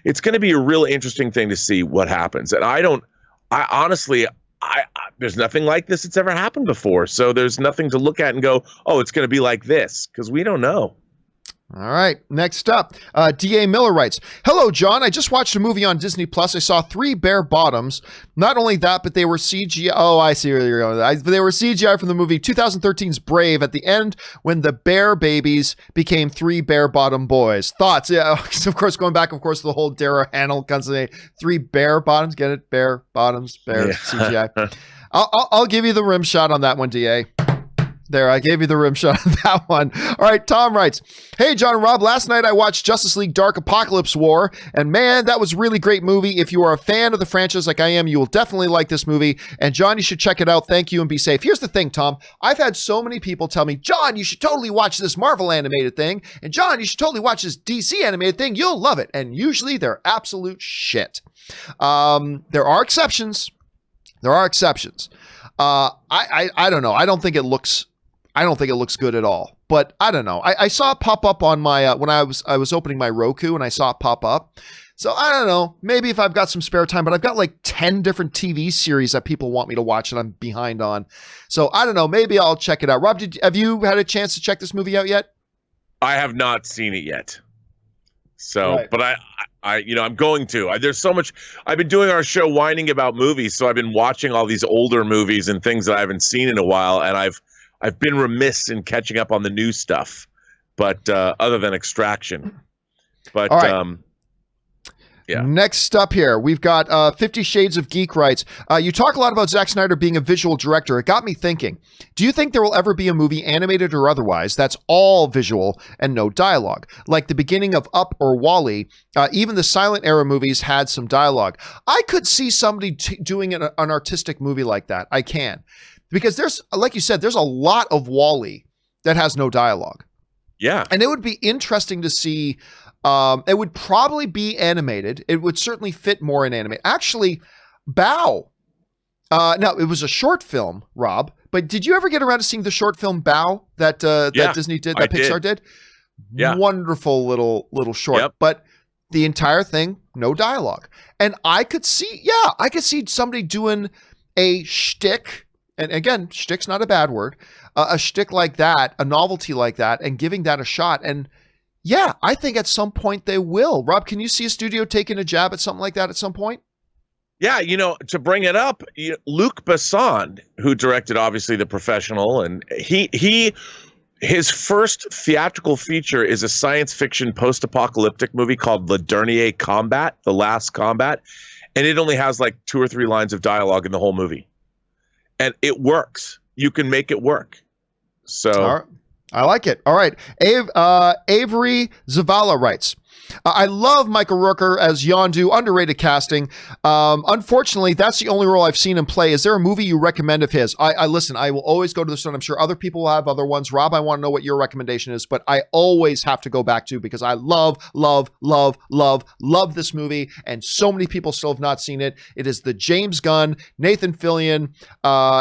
it's going to be a real interesting thing to see what happens. And I honestly, there's nothing like this that's ever happened before. So there's nothing to look at and go, oh, it's going to be like this, because we don't know. All right. Next up, D.A. Miller writes, "Hello, John. I just watched a movie on Disney Plus. I saw 3 bare bottoms. Not only that, but they were CGI. Oh, I see where you're going. They were CGI from the movie 2013's Brave at the end, when the bear babies became 3 bare bottom boys. Thoughts?" Yeah, of course, going back, of course, the whole Dara Hamill concept. 3 bare bottoms. Get it? Bare bottoms. Bare CGI. I'll give you the rim shot on that one, D.A. There, I gave you the rim shot on that one. All right, Tom writes, "Hey, John and Rob, last night I watched Justice League Dark Apocalypse War, and man, that was a really great movie. If you are a fan of the franchise like I am, you will definitely like this movie. And John, you should check it out. Thank you, and be safe." Here's the thing, Tom. I've had so many people tell me, "John, you should totally watch this Marvel animated thing. And John, you should totally watch this DC animated thing. You'll love it." And usually they're absolute shit. There are exceptions. I don't know. I don't think it looks good at all, but I don't know. I saw it pop up on my, when I was opening my Roku, and I saw it pop up. So I don't know, maybe if I've got some spare time, but I've got like 10 different TV series that people want me to watch and I'm behind on. So I don't know, maybe I'll check it out. Rob, have you had a chance to check this movie out yet? I have not seen it yet. So, right. But I'm going to. There's so much. I've been doing our show whining about movies, so I've been watching all these older movies and things that I haven't seen in a while, and I've been remiss in catching up on the new stuff, but other than Extraction. But right. yeah. Next up here, we've got 50 Shades of Geek writes, "You talk a lot about Zack Snyder being a visual director. It got me thinking, do you think there will ever be a movie, animated or otherwise, that's all visual and no dialogue? Like the beginning of Up or WALL-E, even the silent era movies had some dialogue. I could see somebody doing an artistic movie like that. I can. Because there's, like you said, there's a lot of WALL-E that has no dialogue. Yeah. And it would be interesting to see. It would probably be animated. It would certainly fit more in anime. Actually, Bao. No, it was a short film, Rob. But did you ever get around to seeing the short film Bao that Disney did, that Pixar did? Yeah. Wonderful little short. Yep. But the entire thing, no dialogue. And I could see somebody doing a shtick. And again, shtick's not a bad word, a shtick like that, a novelty like that, and giving that a shot. And yeah, I think at some point they will. Rob, can you see a studio taking a jab at something like that at some point? Yeah, to bring it up, Luc Besson, who directed obviously The Professional, and his first theatrical feature is a science fiction post-apocalyptic movie called Le Dernier Combat, The Last Combat, and it only has like 2 or 3 lines of dialogue in the whole movie. And it works. You can make it work. So I like it. All right. Avery Zavala writes, I love Michael Rooker as Yondu, underrated casting. Unfortunately, that's the only role I've seen him play. Is there a movie you recommend of his? I listen, I will always go to this one. I'm sure other people will have other ones. Rob, I want to know what your recommendation is, but I always have to go back to because I love this movie, and so many people still have not seen it. It is the James Gunn, Nathan Fillion,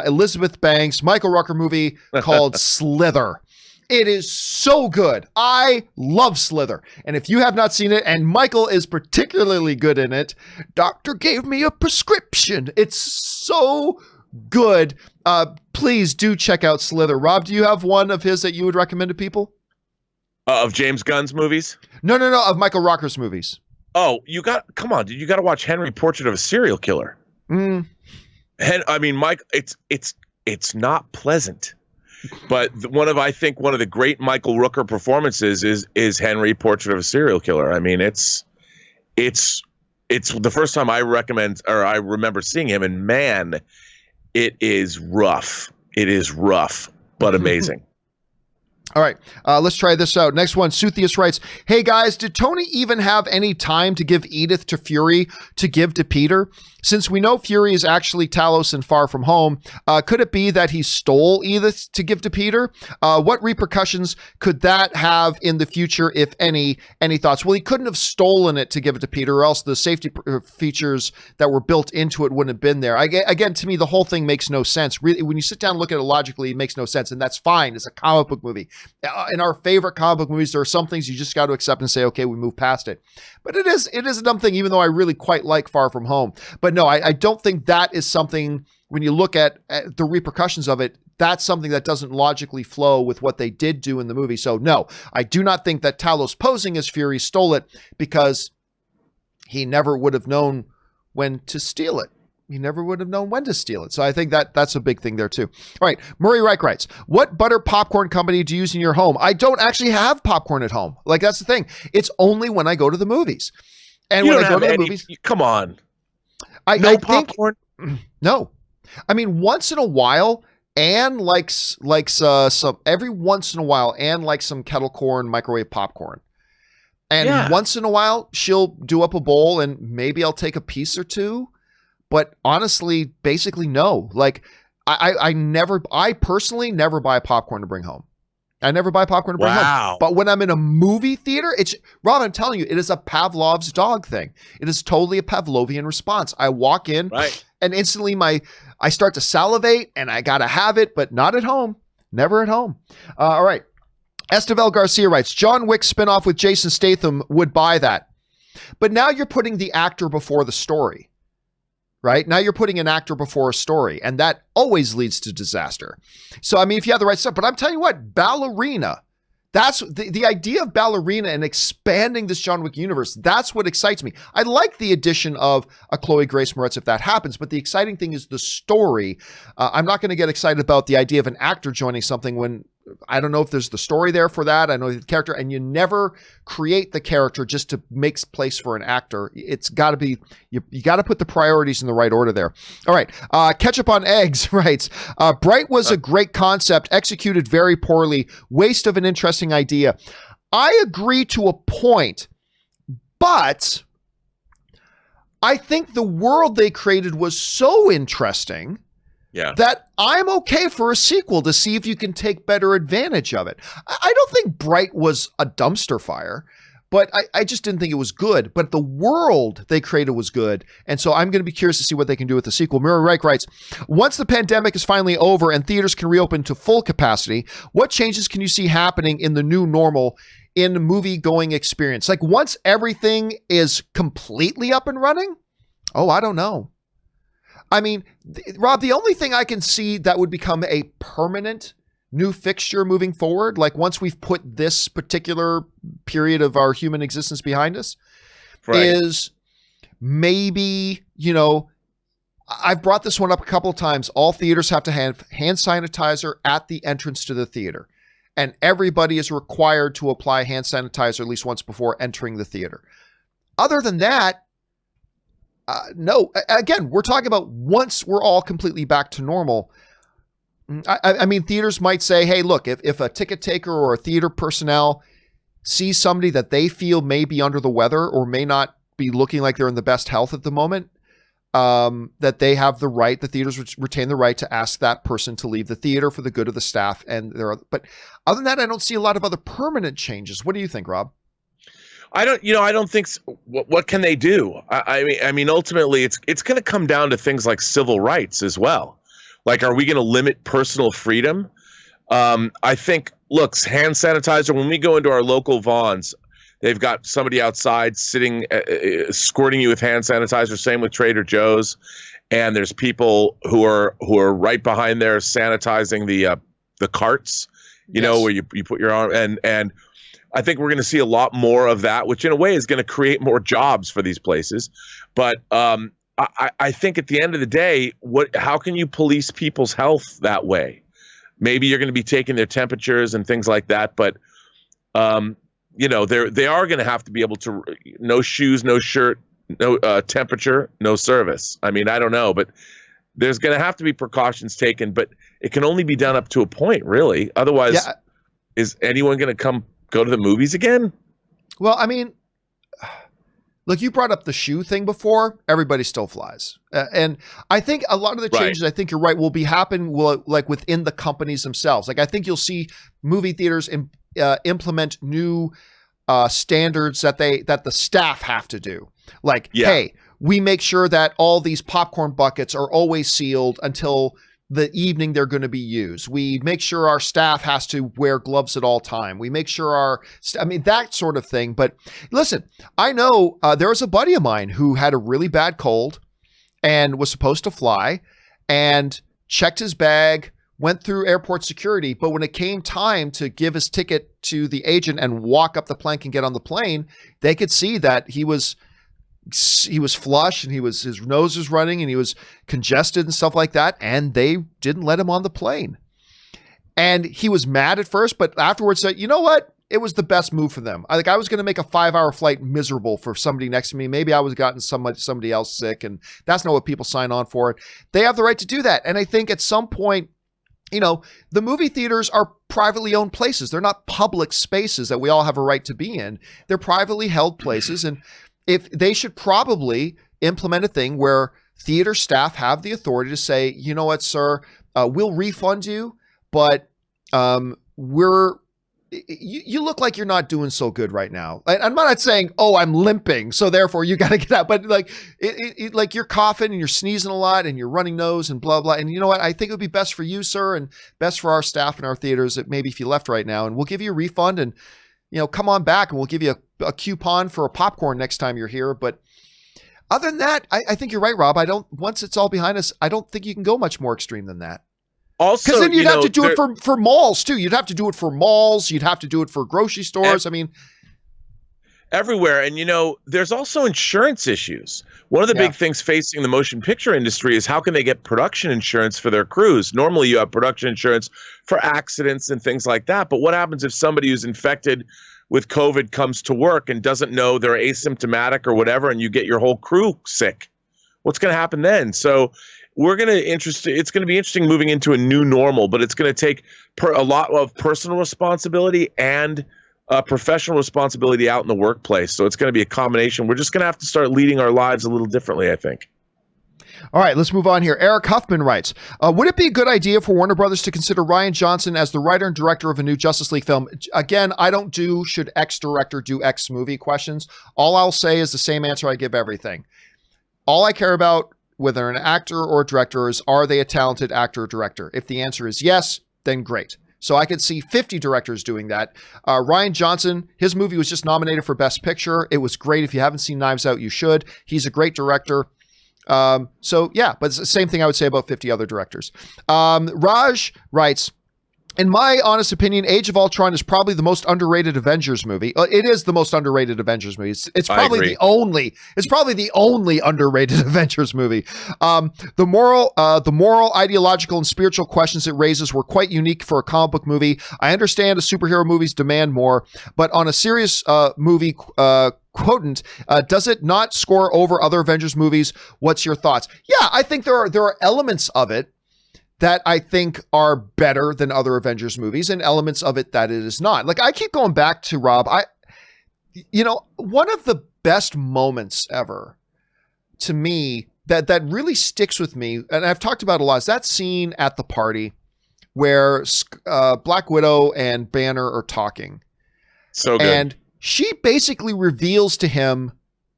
Elizabeth Banks, Michael Rooker movie called Slither. It is so good. I love Slither. And if you have not seen it, and Michael is particularly good in it, doctor gave me a prescription. It's so good. Please do check out Slither. Rob, do you have one of his that you would recommend to people? Of James Gunn's movies? No, of Michael Rooker's movies. Oh, come on, dude. You got to watch Henry, Portrait of a Serial Killer. Mm. Mike, it's not pleasant. But one of the great Michael Rooker performances is Henry, Portrait of a Serial Killer. I mean, it's the first time I remember seeing him, and man, it is rough. It is rough, but amazing. All right, let's try this out. Next one, Suthius writes, hey guys, did Tony even have any time to give Edith to Fury to give to Peter? Since we know Fury is actually Talos in Far From Home, could it be that he stole Edith to give to Peter? What repercussions could that have in the future, if any? Any thoughts? Well, he couldn't have stolen it to give it to Peter, or else the safety features that were built into it wouldn't have been there. Again, to me, the whole thing makes no sense. Really, when you sit down and look at it logically, it makes no sense, and that's fine. It's a comic book movie. In our favorite comic book movies, there are some things you just got to accept and say, okay, we move past it. But it is a dumb thing, even though I really quite like Far From Home. But no, I don't think that is something, when you look at the repercussions of it, that's something that doesn't logically flow with what they did do in the movie. So no, I do not think that Talos posing as Fury stole it, because he never would have known when to steal it. He never would have known when to steal it. So I think that's a big thing there too. All right. Murray Reich writes, what butter popcorn company do you use in your home? I don't actually have popcorn at home. Like, that's the thing. It's only when I go to the movies. And when I go to the movies, come on. No popcorn? No. I mean, once in a while, Anne likes some, every once in a while, Anne likes some kettle corn, microwave popcorn. And once in a while, she'll do up a bowl and maybe I'll take a piece or two. But honestly, basically, no. Like, I personally never buy popcorn to bring home. I never buy popcorn to bring home. But when I'm in a movie theater, Rob, I'm telling you, it is a Pavlov's dog thing. It is totally a Pavlovian response. I walk in and instantly I start to salivate and I got to have it, but not at home. Never at home. All right. Esteval Garcia writes, John Wick spinoff with Jason Statham, would buy that. But now you're putting the actor before the story. Right? Now you're putting an actor before a story, and that always leads to disaster. So, I mean, if you have the right stuff, but I'm telling you what, Ballerina, that's the idea of Ballerina and expanding this John Wick universe. That's what excites me. I like the addition of a Chloë Grace Moretz if that happens, but the exciting thing is the story. I'm not going to get excited about the idea of an actor joining something when I don't know if there's the story there for that. I know the character, and you never create the character just to make place for an actor. It's got to be, you got to put the priorities in the right order there. All right. Ketchup on Eggs writes, Bright was a great concept, executed very poorly, waste of an interesting idea. I agree to a point, but I think the world they created was so interesting that I'm okay for a sequel to see if you can take better advantage of it. I don't think Bright was a dumpster fire, but I just didn't think it was good. But the world they created was good. And so I'm going to be curious to see what they can do with the sequel. Murray Reich writes, once the pandemic is finally over and theaters can reopen to full capacity, what changes can you see happening in the new normal in movie-going experience? Like, once everything is completely up and running? Oh, I don't know. I mean, Rob, the only thing I can see that would become a permanent new fixture moving forward, like once we've put this particular period of our human existence behind us, is maybe, you know, I've brought this one up a couple of times. All theaters have to have hand sanitizer at the entrance to the theater. And everybody is required to apply hand sanitizer at least once before entering the theater. Other than that, no. Again, we're talking about once we're all completely back to normal. I mean, theaters might say, hey, look, if a ticket taker or a theater personnel sees somebody that they feel may be under the weather or may not be looking like they're in the best health at the moment, that they have the right, the theaters retain the right to ask that person to leave the theater for the good of the staff. But other than that, I don't see a lot of other permanent changes. What do you think, Rob? I don't think so. What can they do? I mean, ultimately, it's going to come down to things like civil rights as well. Like, are we going to limit personal freedom? I think, look, hand sanitizer, when we go into our local Vons, they've got somebody outside sitting, squirting you with hand sanitizer. Same with Trader Joe's. And there's people who are right behind there sanitizing the carts, you know, where you put your arm. And I think we're going to see a lot more of that, which in a way is going to create more jobs for these places. But I think at the end of the day, how can you police people's health that way? Maybe you're going to be taking their temperatures and things like that, but you know, they are going to have to be able to, no shoes, no shirt, no temperature, no service. I mean, I don't know, but there's going to have to be precautions taken, but it can only be done up to a point, really. Otherwise, is anyone going to go to the movies again? Well, I mean, look, you brought up the shoe thing before. Everybody still flies. And I think a lot of the changes, I think you're right, will happen like within the companies themselves. Like, I think you'll see movie theaters implement new standards that the staff have to do. Like, hey, we make sure that all these popcorn buckets are always sealed until the evening they're going to be used. We make sure our staff has to wear gloves at all time. We make sure that sort of thing. But listen, I know there was a buddy of mine who had a really bad cold and was supposed to fly and checked his bag, went through airport security. But when it came time to give his ticket to the agent and walk up the plank and get on the plane, they could see that he was flush and his nose was running and he was congested and stuff like that. And they didn't let him on the plane. And he was mad at first, but afterwards said, you know what? It was the best move for them. I was going to make a 5-hour flight miserable for somebody next to me. Maybe I was gotten somebody else sick, and that's not what people sign on for. They have the right to do that. And I think at some point, you know, the movie theaters are privately owned places. They're not public spaces that we all have a right to be in. They're privately held places. And if they should probably implement a thing where theater staff have the authority to say, you know what, sir, we'll refund you, but you look like you're not doing so good right now. I'm not saying, oh, I'm limping, so therefore you got to get out. But like, like you're coughing and you're sneezing a lot and you're running nose and blah, blah. And you know what? I think it would be best for you, sir, and best for our staff and our theaters that maybe if you left right now, and we'll give you a refund and, you know, come on back and we'll give you a coupon for a popcorn next time you're here. But other than that, I think you're right, Rob. Once it's all behind us, I don't think you can go much more extreme than that. Also, because then you'd have to do it for malls too. You'd have to do it for malls. You'd have to do it for grocery stores. I mean, everywhere. And, you know, there's also insurance issues. One of the big things facing the motion picture industry is how can they get production insurance for their crews? Normally you have production insurance for accidents and things like that. But what happens if somebody who's infected with COVID comes to work and doesn't know they're asymptomatic or whatever, and you get your whole crew sick? What's going to happen then? So it's going to be interesting moving into a new normal, but it's going to take a lot of personal responsibility and professional responsibility out in the workplace. So it's going to be a combination. We're just going to have to start leading our lives a little differently, I think. All right, let's move on here. Eric Huffman writes, would it be a good idea for Warner Brothers to consider Rian Johnson as the writer and director of a new Justice League film? Again, I don't do should X director do X movie questions. All I'll say is the same answer I give everything. All I care about, whether an actor or a director, is are they a talented actor or director? If the answer is yes, then great. So I could see 50 directors doing that. Rian Johnson, his movie was just nominated for Best Picture. It was great. If you haven't seen Knives Out, you should. He's a great director. So yeah, but it's the same thing I would say about 50 other directors. Raj writes, in my honest opinion, Age of Ultron is probably the most underrated Avengers movie. It is the most underrated Avengers movie. It's probably the only underrated Avengers movie. The moral, ideological, and spiritual questions it raises were quite unique for a comic book movie. I understand the superhero movies demand more, but on a serious movie quotient, does it not score over other Avengers movies? What's your thoughts? Yeah, I think there are elements of it that I think are better than other Avengers movies, and elements of it that it is not. Like, I keep going back to Rob. One of the best moments ever to me that really sticks with me, and I've talked about it a lot, is that scene at the party where Black Widow and Banner are talking. So good. And she basically reveals to him,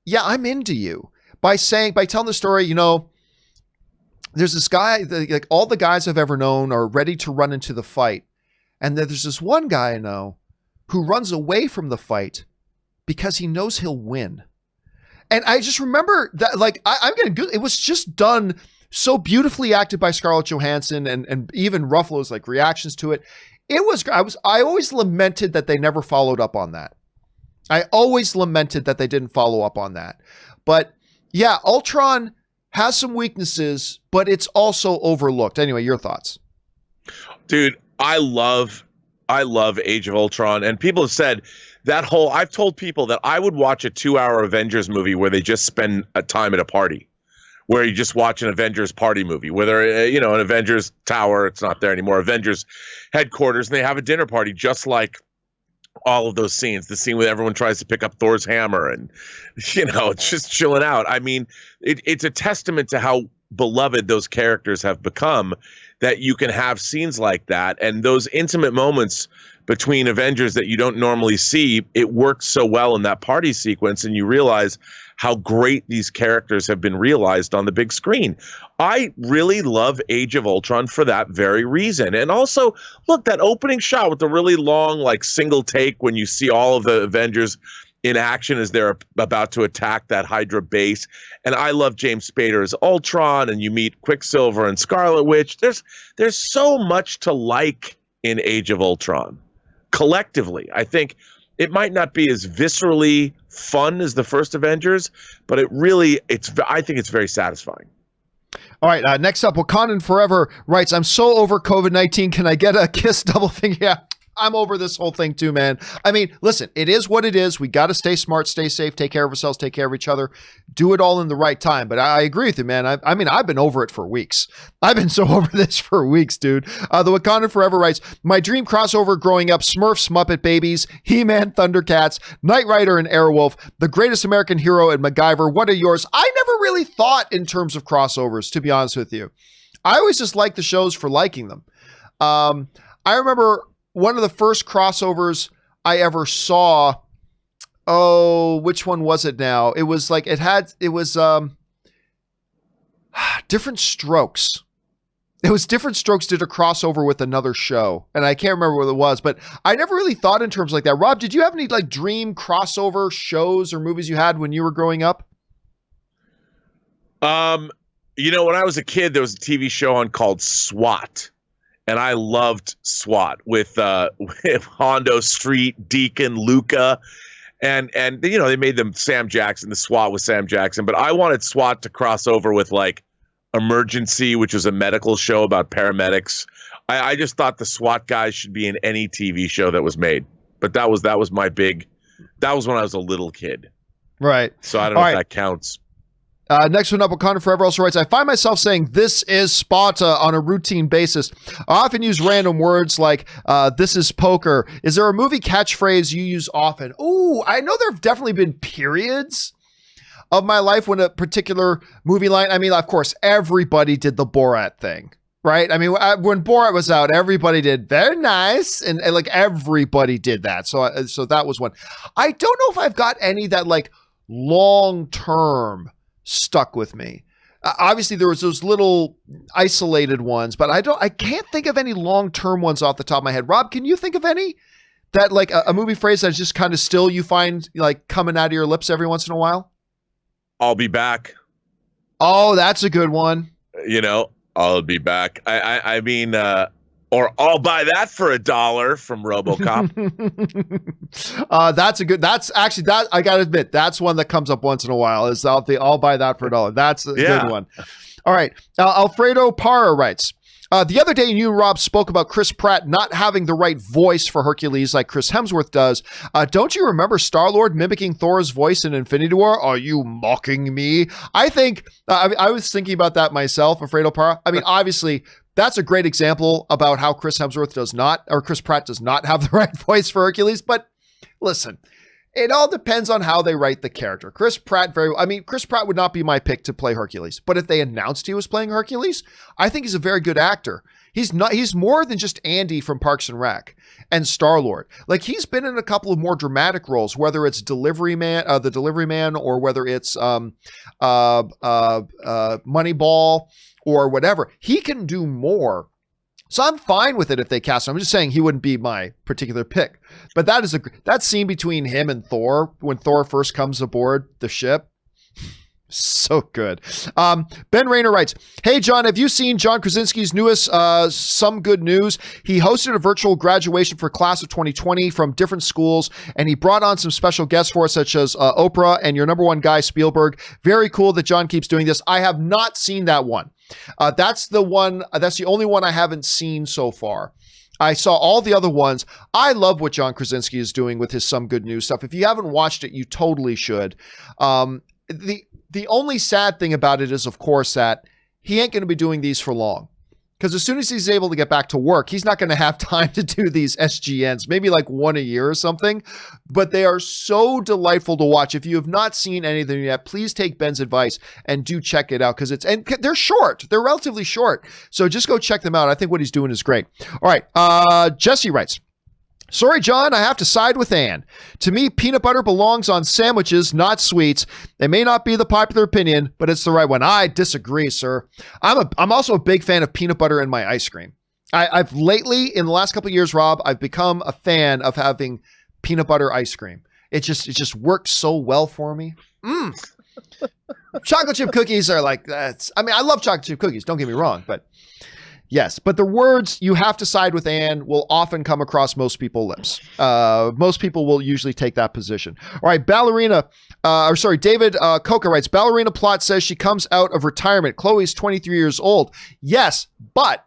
yeah, I'm into you, by telling the story, there's this guy, like all the guys I've ever known are ready to run into the fight. And then there's this one guy I know who runs away from the fight because he knows he'll win. And I just remember that, like, I'm going to, it was just done so beautifully, acted by Scarlett Johansson, and even Ruffalo's like reactions to it. I always lamented that they never followed up on that. I always lamented that they didn't follow up on that. But yeah, Ultron has some weaknesses, but it's also overlooked. Anyway, your thoughts. Dude, I love Age of Ultron, and people have said I've told people that I would watch a 2-hour Avengers movie where they just spend a time at a party, where you just watch an Avengers party movie, where they're, an Avengers tower, it's not there anymore, Avengers headquarters, and they have a dinner party, just like all of those scenes. The scene where everyone tries to pick up Thor's hammer and, it's just chilling out. I mean, it's a testament to how beloved those characters have become, that you can have scenes like that. And those intimate moments between Avengers that you don't normally see, it works so well in that party sequence. And you realize how great these characters have been realized on the big screen. I really love Age of Ultron for that very reason. And also, look, that opening shot with the really long, like, single take when you see all of the Avengers in action as they're about to attack that Hydra base. And I love James Spader as Ultron, and you meet Quicksilver and Scarlet Witch. There's so much to like in Age of Ultron. Collectively, I think it might not be as viscerally fun as the first Avengers, but I think it's very satisfying. All right, next up, Wakandan Forever writes, I'm so over COVID-19. Can I get a kiss double thing? Yeah, I'm over this whole thing too, man. I mean, listen, it is what it is. We got to stay smart, stay safe, take care of ourselves, take care of each other, do it all in the right time. But I agree with you, man. I mean, I've been over it for weeks. I've been so over this for weeks, dude. The Wakandan Forever writes, my dream crossover growing up, Smurfs, Muppet Babies, He-Man, Thundercats, Knight Rider and Airwolf, The Greatest American Hero and MacGyver. What are yours? I never really thought in terms of crossovers, to be honest with you. I always just liked the shows for liking them. I remember one of the first crossovers I ever saw, which one was it now? It was like, it was Different Strokes. It was Different Strokes did a crossover with another show, and I can't remember what it was, but I never really thought in terms like that. Rob, did you have any like dream crossover shows or movies you had when you were growing up? When I was a kid, there was a TV show on called SWAT. And I loved SWAT with Hondo Street, Deacon, Luca, and they made them Sam Jackson. The SWAT was Sam Jackson, but I wanted SWAT to cross over with like Emergency, which was a medical show about paramedics. I just thought the SWAT guys should be in any TV show that was made. But that was my big. That was when I was a little kid. Right. So I don't know if that counts. Next one up, Wakandan Forever also writes, I find myself saying this is Sparta on a routine basis. I often use random words like this is poker. Is there a movie catchphrase you use often? Ooh, I know there have definitely been periods of my life when a particular movie line, I mean, of course, everybody did the Borat thing, right? I mean, when Borat was out, everybody did very nice. And like everybody did that. So that was one. I don't know if I've got any that like long-term stuck with me. Obviously there was those little isolated ones, but I can't think of any long-term ones off the top of my head. Rob, can you think of any that like a movie phrase that's just kind of still you find like coming out of your lips every once in a while? I'll be back. Oh, that's a good one. I'll be back. I mean, or I'll buy that for $1 from RoboCop. That's actually I gotta admit, that's one that comes up once in a while is I'll buy that for $1. That's a good one. All right. Alfredo Parra writes, the other day you and Rob spoke about Chris Pratt not having the right voice for Hercules like Chris Hemsworth does. Don't you remember Star-Lord mimicking Thor's voice in Infinity War? Are you mocking me? I think, I was thinking about that myself, Alfredo Parra. I mean, obviously, That's a great example about how Chris Pratt does not have the right voice for Hercules. But listen, it all depends on how they write the character. Chris Pratt would not be my pick to play Hercules, but if they announced he was playing Hercules, I think he's a very good actor. He's more than just Andy from Parks and Rec and Star-Lord. Like, he's been in a couple of more dramatic roles, whether it's the Delivery Man, or whether it's Moneyball or whatever. He can do more. So I'm fine with it if they cast him. I'm just saying he wouldn't be my particular pick. But that scene between him and Thor, when Thor first comes aboard the ship, so good. Ben Rayner writes, "Hey, John, have you seen John Krasinski's newest Some Good News? He hosted a virtual graduation for class of 2020 from different schools, and he brought on some special guests for us, such as Oprah and your number one guy, Spielberg. Very cool that John keeps doing this. I have not seen that one. That's the only one I haven't seen so far. I saw all the other ones. I love what John Krasinski is doing with his Some Good News stuff. If you haven't watched it, you totally should. The only sad thing about it is, of course, that he ain't going to be doing these for long. Because as soon as he's able to get back to work, he's not going to have time to do these SGNs, maybe like one a year or something. But they are so delightful to watch. If you have not seen any of them yet, please take Ben's advice and do check it out, because they're short. They're relatively short. So just go check them out. I think what he's doing is great. All right. Jesse writes, "Sorry, John, I have to side with Anne. To me, peanut butter belongs on sandwiches, not sweets. It may not be the popular opinion, but it's the right one." I disagree, sir. I'm also a big fan of peanut butter in my ice cream. I've lately, in the last couple of years, Rob, I've become a fan of having peanut butter ice cream. It just works so well for me. Chocolate chip cookies are like, I love chocolate chip cookies, don't get me wrong, but yes, but the words "you have to side with Anne" will often come across most people's lips. Most people will usually take that position. All right, David Coca writes, "Ballerina plot says she comes out of retirement. Chloe's 23 years old. Yes, but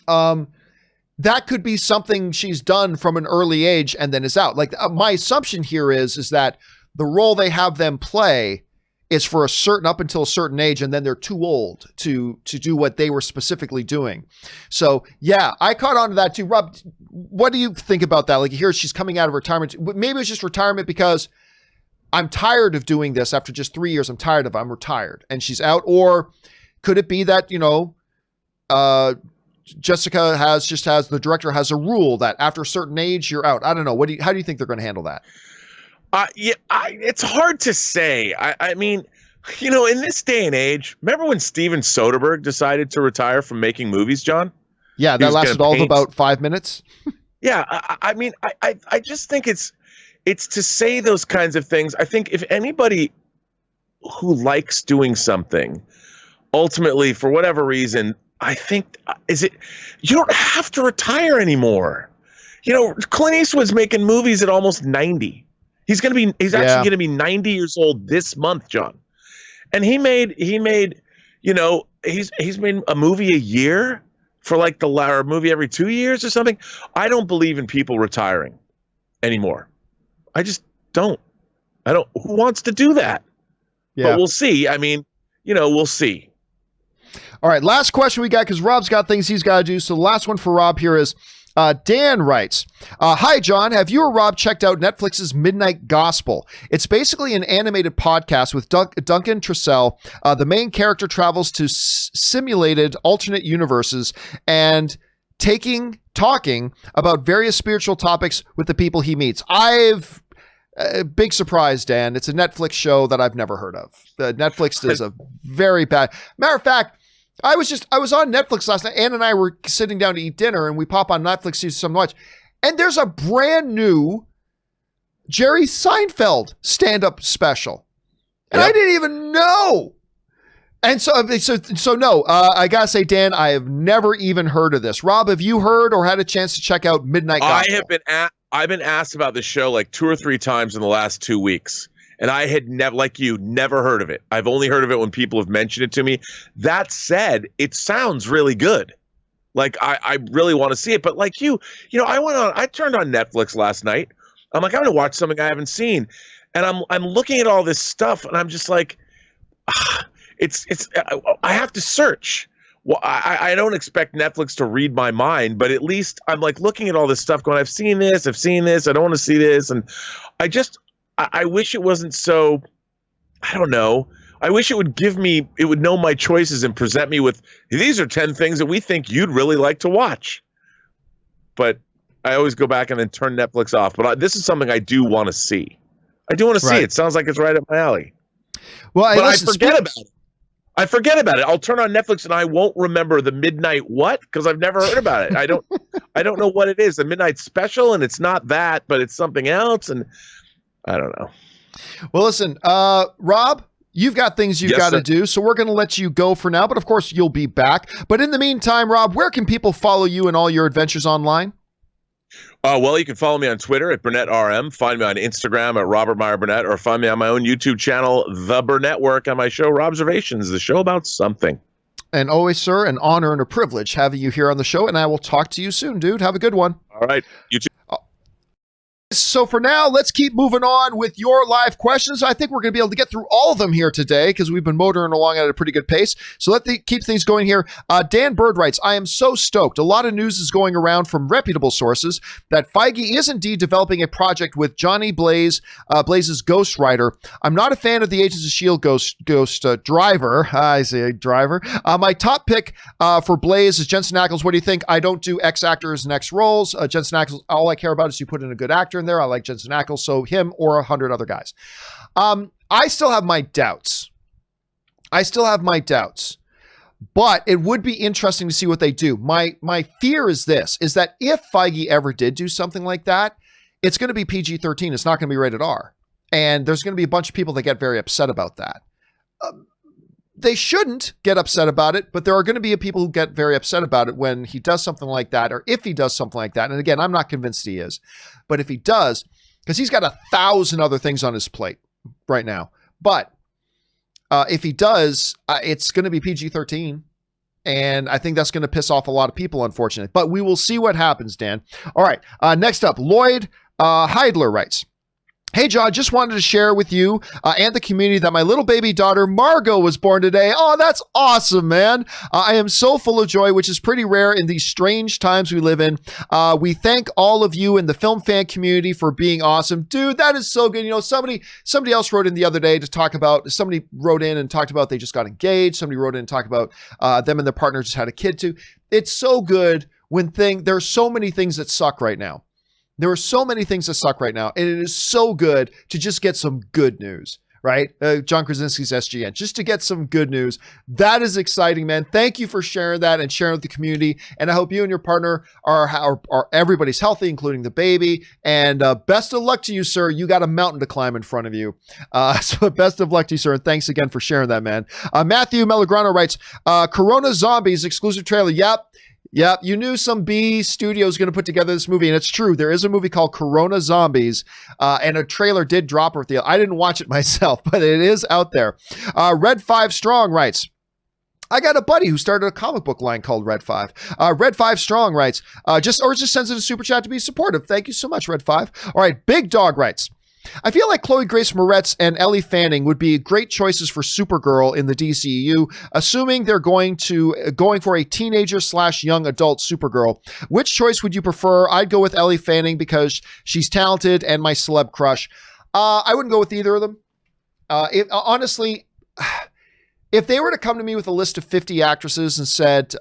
that could be something she's done from an early age and then is out. Like, my assumption here is that the role they have them play is for up until a certain age, and then they're too old to do what they were specifically doing. So yeah, I caught on to that too. Rob, what do you think about that? Like, here she's coming out of retirement. Maybe it's just retirement because I'm tired of doing this after just 3 years. I'm retired, and she's out. Or could it be that, Jessica the director has a rule that after a certain age, you're out? I don't know. How do you think they're going to handle that? It's hard to say. I mean, in this day and age, remember when Steven Soderbergh decided to retire from making movies, John? Yeah, that lasted all of about 5 minutes. Yeah, I just think it's to say those kinds of things. I think if anybody who likes doing something, ultimately, for whatever reason, I think, you don't have to retire anymore. Clint Eastwood's making movies at almost 90. He's actually going to be 90 years old this month, John. And he's made a movie a year for like or a movie every 2 years or something. I don't believe in people retiring anymore. I just don't. Who wants to do that? Yeah. But we'll see. I mean, we'll see. All right. Last question we got, because Rob's got things he's got to do. So the last one for Rob here is, Dan writes, "Hi, John. Have you or Rob checked out Netflix's Midnight Gospel? It's basically an animated podcast with Duncan Trussell. The main character travels to simulated alternate universes and talking about various spiritual topics with the people he meets." Big surprise, Dan. It's a Netflix show that I've never heard of. Netflix is a very bad. Matter of fact, I was on Netflix last night. Ann and I were sitting down to eat dinner, and we pop on Netflix, see something to watch. And there's a brand new Jerry Seinfeld stand-up special. And I didn't even know. And so no, I gotta say, Dan, I have never even heard of this. Rob, have you heard or had a chance to check out Midnight Gospel? I've been asked about this show like 2 or 3 times in the last 2 weeks. And I had never heard of it. I've only heard of it when people have mentioned it to me. That said, it sounds really good. Like, I really want to see it. But like I turned on Netflix last night. I'm like, I'm going to watch something I haven't seen. And I'm looking at all this stuff, and I'm just like, I have to search. well, I don't expect Netflix to read my mind, but at least I'm like looking at all this stuff going, I've seen this, I don't want to see this. And I wish it wasn't so, I don't know. I wish it would know my choices and present me with, these are 10 things that we think you'd really like to watch. But I always go back and then turn Netflix off. But this is something I do want to see. I do want to see it. Sounds like it's right up my alley. Well, but I forget about it. I forget about it. I'll turn on Netflix and I won't remember the midnight what, because I've never heard about it. I don't know what it is. The midnight special, and it's not that, but it's something else, and I don't know. Well, listen, Rob, you've got things you've got to do, so we're going to let you go for now. But of course, you'll be back. But in the meantime, Rob, where can people follow you and all your adventures online? Well, you can follow me on Twitter at BurnettRM, find me on Instagram at Robert Meyer Burnett, or find me on my own YouTube channel, The Burnett Work, on my show, Robservations, the show about something. And always, sir, an honor and a privilege having you here on the show, and I will talk to you soon, dude. Have a good one. All right. You too. So for now, let's keep moving on with your live questions. I think we're going to be able to get through all of them here today because we've been motoring along at a pretty good pace. So let's keep things going here. Dan Bird writes, I am so stoked. A lot of news is going around from reputable sources that Feige is indeed developing a project with Johnny Blaze's Ghost Rider. I'm not a fan of the Agents of S.H.I.E.L.D. Ghost Driver. I say Driver. My top pick for Blaze is Jensen Ackles. What do you think? I don't do X actors and X roles. Jensen Ackles, all I care about is you put in a good actor in there. I like Jensen Ackles, so him or 100 other guys. I still have my doubts. But it would be interesting to see what they do. My fear is this, is that if Feige ever did do something like that, it's going to be PG-13. It's not going to be rated R. And there's going to be a bunch of people that get very upset about that. They shouldn't get upset about it, but there are going to be people who get very upset about it when he does something like that, or if he does something like that. And again, I'm not convinced he is, but if he does, because he's got 1,000 other things on his plate right now. But if he does, it's going to be PG-13. And I think that's going to piss off a lot of people, unfortunately. But we will see what happens, Dan. All right. Next up, Lloyd Heidler writes, hey, John, just wanted to share with you and the community that my little baby daughter, Margot, was born today. Oh, that's awesome, man. I am so full of joy, which is pretty rare in these strange times we live in. We thank all of you in the film fan community for being awesome. Dude, that is so good. You know, somebody else wrote in the other day to talk about, somebody wrote in and talked about they just got engaged. Somebody wrote in and talked about them and their partner just had a kid too. It's so good when there are so many things that suck right now. There are so many things that suck right now, and it is so good to just get some good news, right? John Krasinski's SGN, just to get some good news. That is exciting, man. Thank you for sharing that and sharing with the community, and I hope you and your partner are everybody's healthy, including the baby, and best of luck to you, sir. You got a mountain to climb in front of you. So best of luck to you, sir, and thanks again for sharing that, man. Matthew Melograno writes, Corona Zombies exclusive trailer. Yep, you knew some B studio is going to put together this movie, and it's true. There is a movie called Corona Zombies, and a trailer did drop with the. I didn't watch it myself, but it is out there. Red 5 Strong writes, I got a buddy who started a comic book line called Red 5. Red 5 Strong writes, just sends it a super chat to be supportive. Thank you so much, Red 5. All right, Big Dog writes, I feel like Chloe Grace Moretz and Ellie Fanning would be great choices for Supergirl in the DCEU, assuming they're going for a teenager/young adult Supergirl. Which choice would you prefer? I'd go with Ellie Fanning because she's talented and my celeb crush. I wouldn't go with either of them. Honestly, if they were to come to me with a list of 50 actresses and said,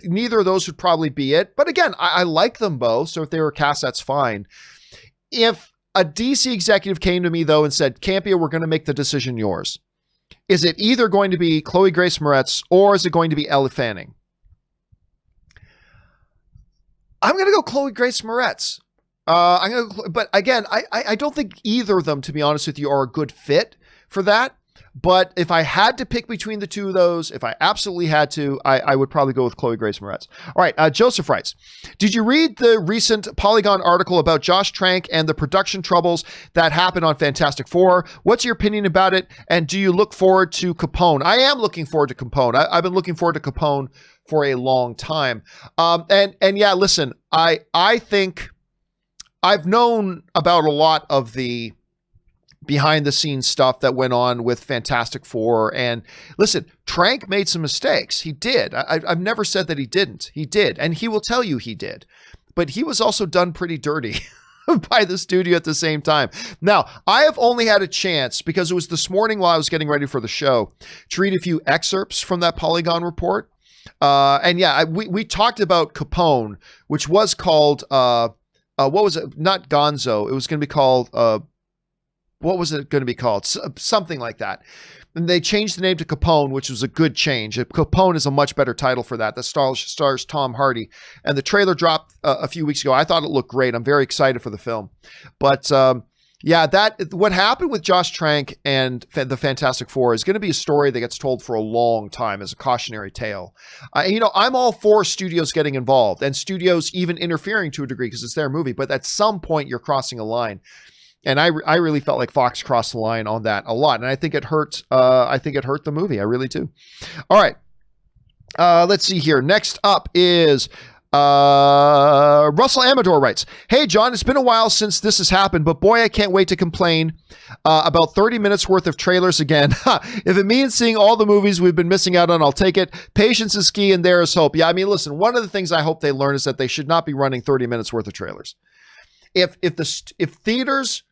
neither of those would probably be it. But again, I like them both, so if they were cast, that's fine. If a DC executive came to me, though, and said, Campea, we're going to make the decision yours. Is it either going to be Chloe Grace Moretz or is it going to be Elle Fanning? I'm going to go Chloe Grace Moretz. But again, I don't think either of them, to be honest with you, are a good fit for that. But if I had to pick between the two of those, if I absolutely had to, I would probably go with Chloe Grace Moretz. All right, Joseph writes, did you read the recent Polygon article about Josh Trank and the production troubles that happened on Fantastic Four? What's your opinion about it? And do you look forward to Capone? I am looking forward to Capone. I've been looking forward to Capone for a long time. And yeah, listen, I think I've known about a lot of the behind the scenes stuff that went on with Fantastic Four. And listen, Trank made some mistakes. He did. I've never said that he didn't. He did. And he will tell you he did. But he was also done pretty dirty by the studio at the same time. Now, I have only had a chance, because it was this morning while I was getting ready for the show, to read a few excerpts from that Polygon report. And yeah, we talked about Capone, which was called, what was it? Not Gonzo. It was going to be called, what was it going to be called? Something like that. And they changed the name to Capone, which was a good change. Capone is a much better title for that. That stars Tom Hardy. And the trailer dropped a few weeks ago. I thought it looked great. I'm very excited for the film. But yeah, what happened with Josh Trank and the Fantastic Four is going to be a story that gets told for a long time as a cautionary tale. I'm all for studios getting involved and studios even interfering to a degree because it's their movie. But at some point, you're crossing a line. And I really felt like Fox crossed the line on that a lot. And I think it hurt. I think it hurt the movie. I really do. All right. Let's see here. Next up is Russell Amador writes, "Hey, John, it's been a while since this has happened, but boy, I can't wait to complain about 30 minutes worth of trailers again. If it means seeing all the movies we've been missing out on, I'll take it. Patience is key and there is hope." Yeah, I mean, listen, one of the things I hope they learn is that they should not be running 30 minutes worth of trailers. If theaters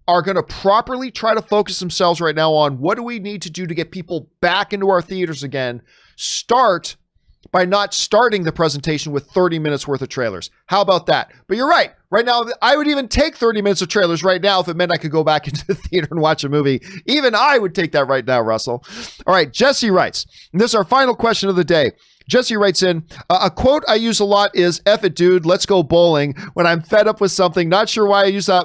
are going to properly try to focus themselves right now on what do we need to do to get people back into our theaters again, start by not starting the presentation with 30 minutes worth of trailers. How about that? But you're right. Right now, I would even take 30 minutes of trailers right now if it meant I could go back into the theater and watch a movie. Even I would take that right now, Russell. All right, Jesse writes, and this is our final question of the day. Jesse writes in, a quote I use a lot is, "F it, dude, let's go bowling," when I'm fed up with something. Not sure why I use that.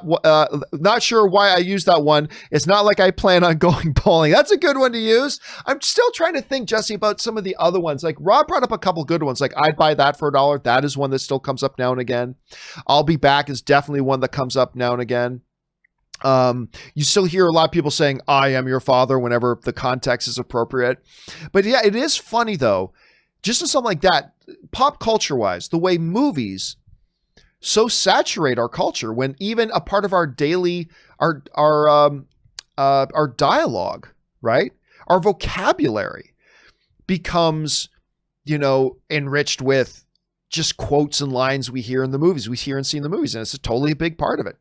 Not sure why I use that one. It's not like I plan on going bowling. That's a good one to use. I'm still trying to think, Jesse, about some of the other ones. Like Rob brought up a couple good ones. Like I'd buy that for $1. That is one that still comes up now and again. I'll be back is definitely one that comes up now and again. You still hear a lot of people saying, "I am your father," whenever the context is appropriate. But yeah, it is funny though. Just in something like that, pop culture wise, the way movies so saturate our culture, when even a part of our daily, our dialogue, right? Our vocabulary becomes, enriched with just quotes and lines we hear in the movies, we hear and see in the movies. And it's totally a big part of it.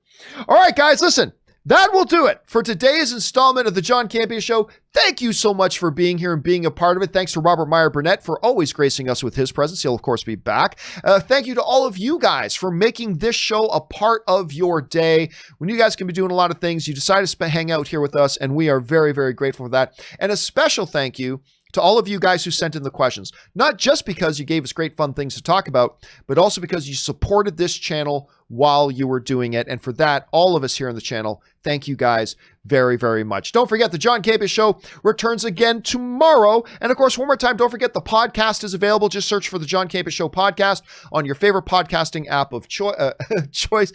All right, guys, listen. That will do it for today's installment of the John Campea Show. Thank you so much for being here and being a part of it. Thanks to Robert Meyer Burnett for always gracing us with his presence. He'll, of course, be back. Thank you to all of you guys for making this show a part of your day. When you guys can be doing a lot of things, you decide to hang out here with us, and we are very, very grateful for that. And a special thank you to all of you guys who sent in the questions, not just because you gave us great fun things to talk about, but also because you supported this channel while you were doing it. And for that, all of us here on the channel, thank you guys very, very much. Don't forget, the John Campea Show returns again tomorrow. And of course, one more time, don't forget the podcast is available. Just search for the John Campea Show podcast on your favorite podcasting app of choice.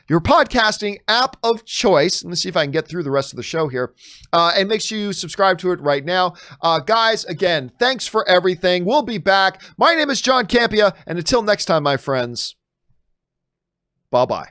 Your podcasting app of choice. Let's see if I can get through the rest of the show here. And make sure you subscribe to it right now. Guys, again, thanks for everything. We'll be back. My name is John Campea, and until next time, my friends, bye-bye.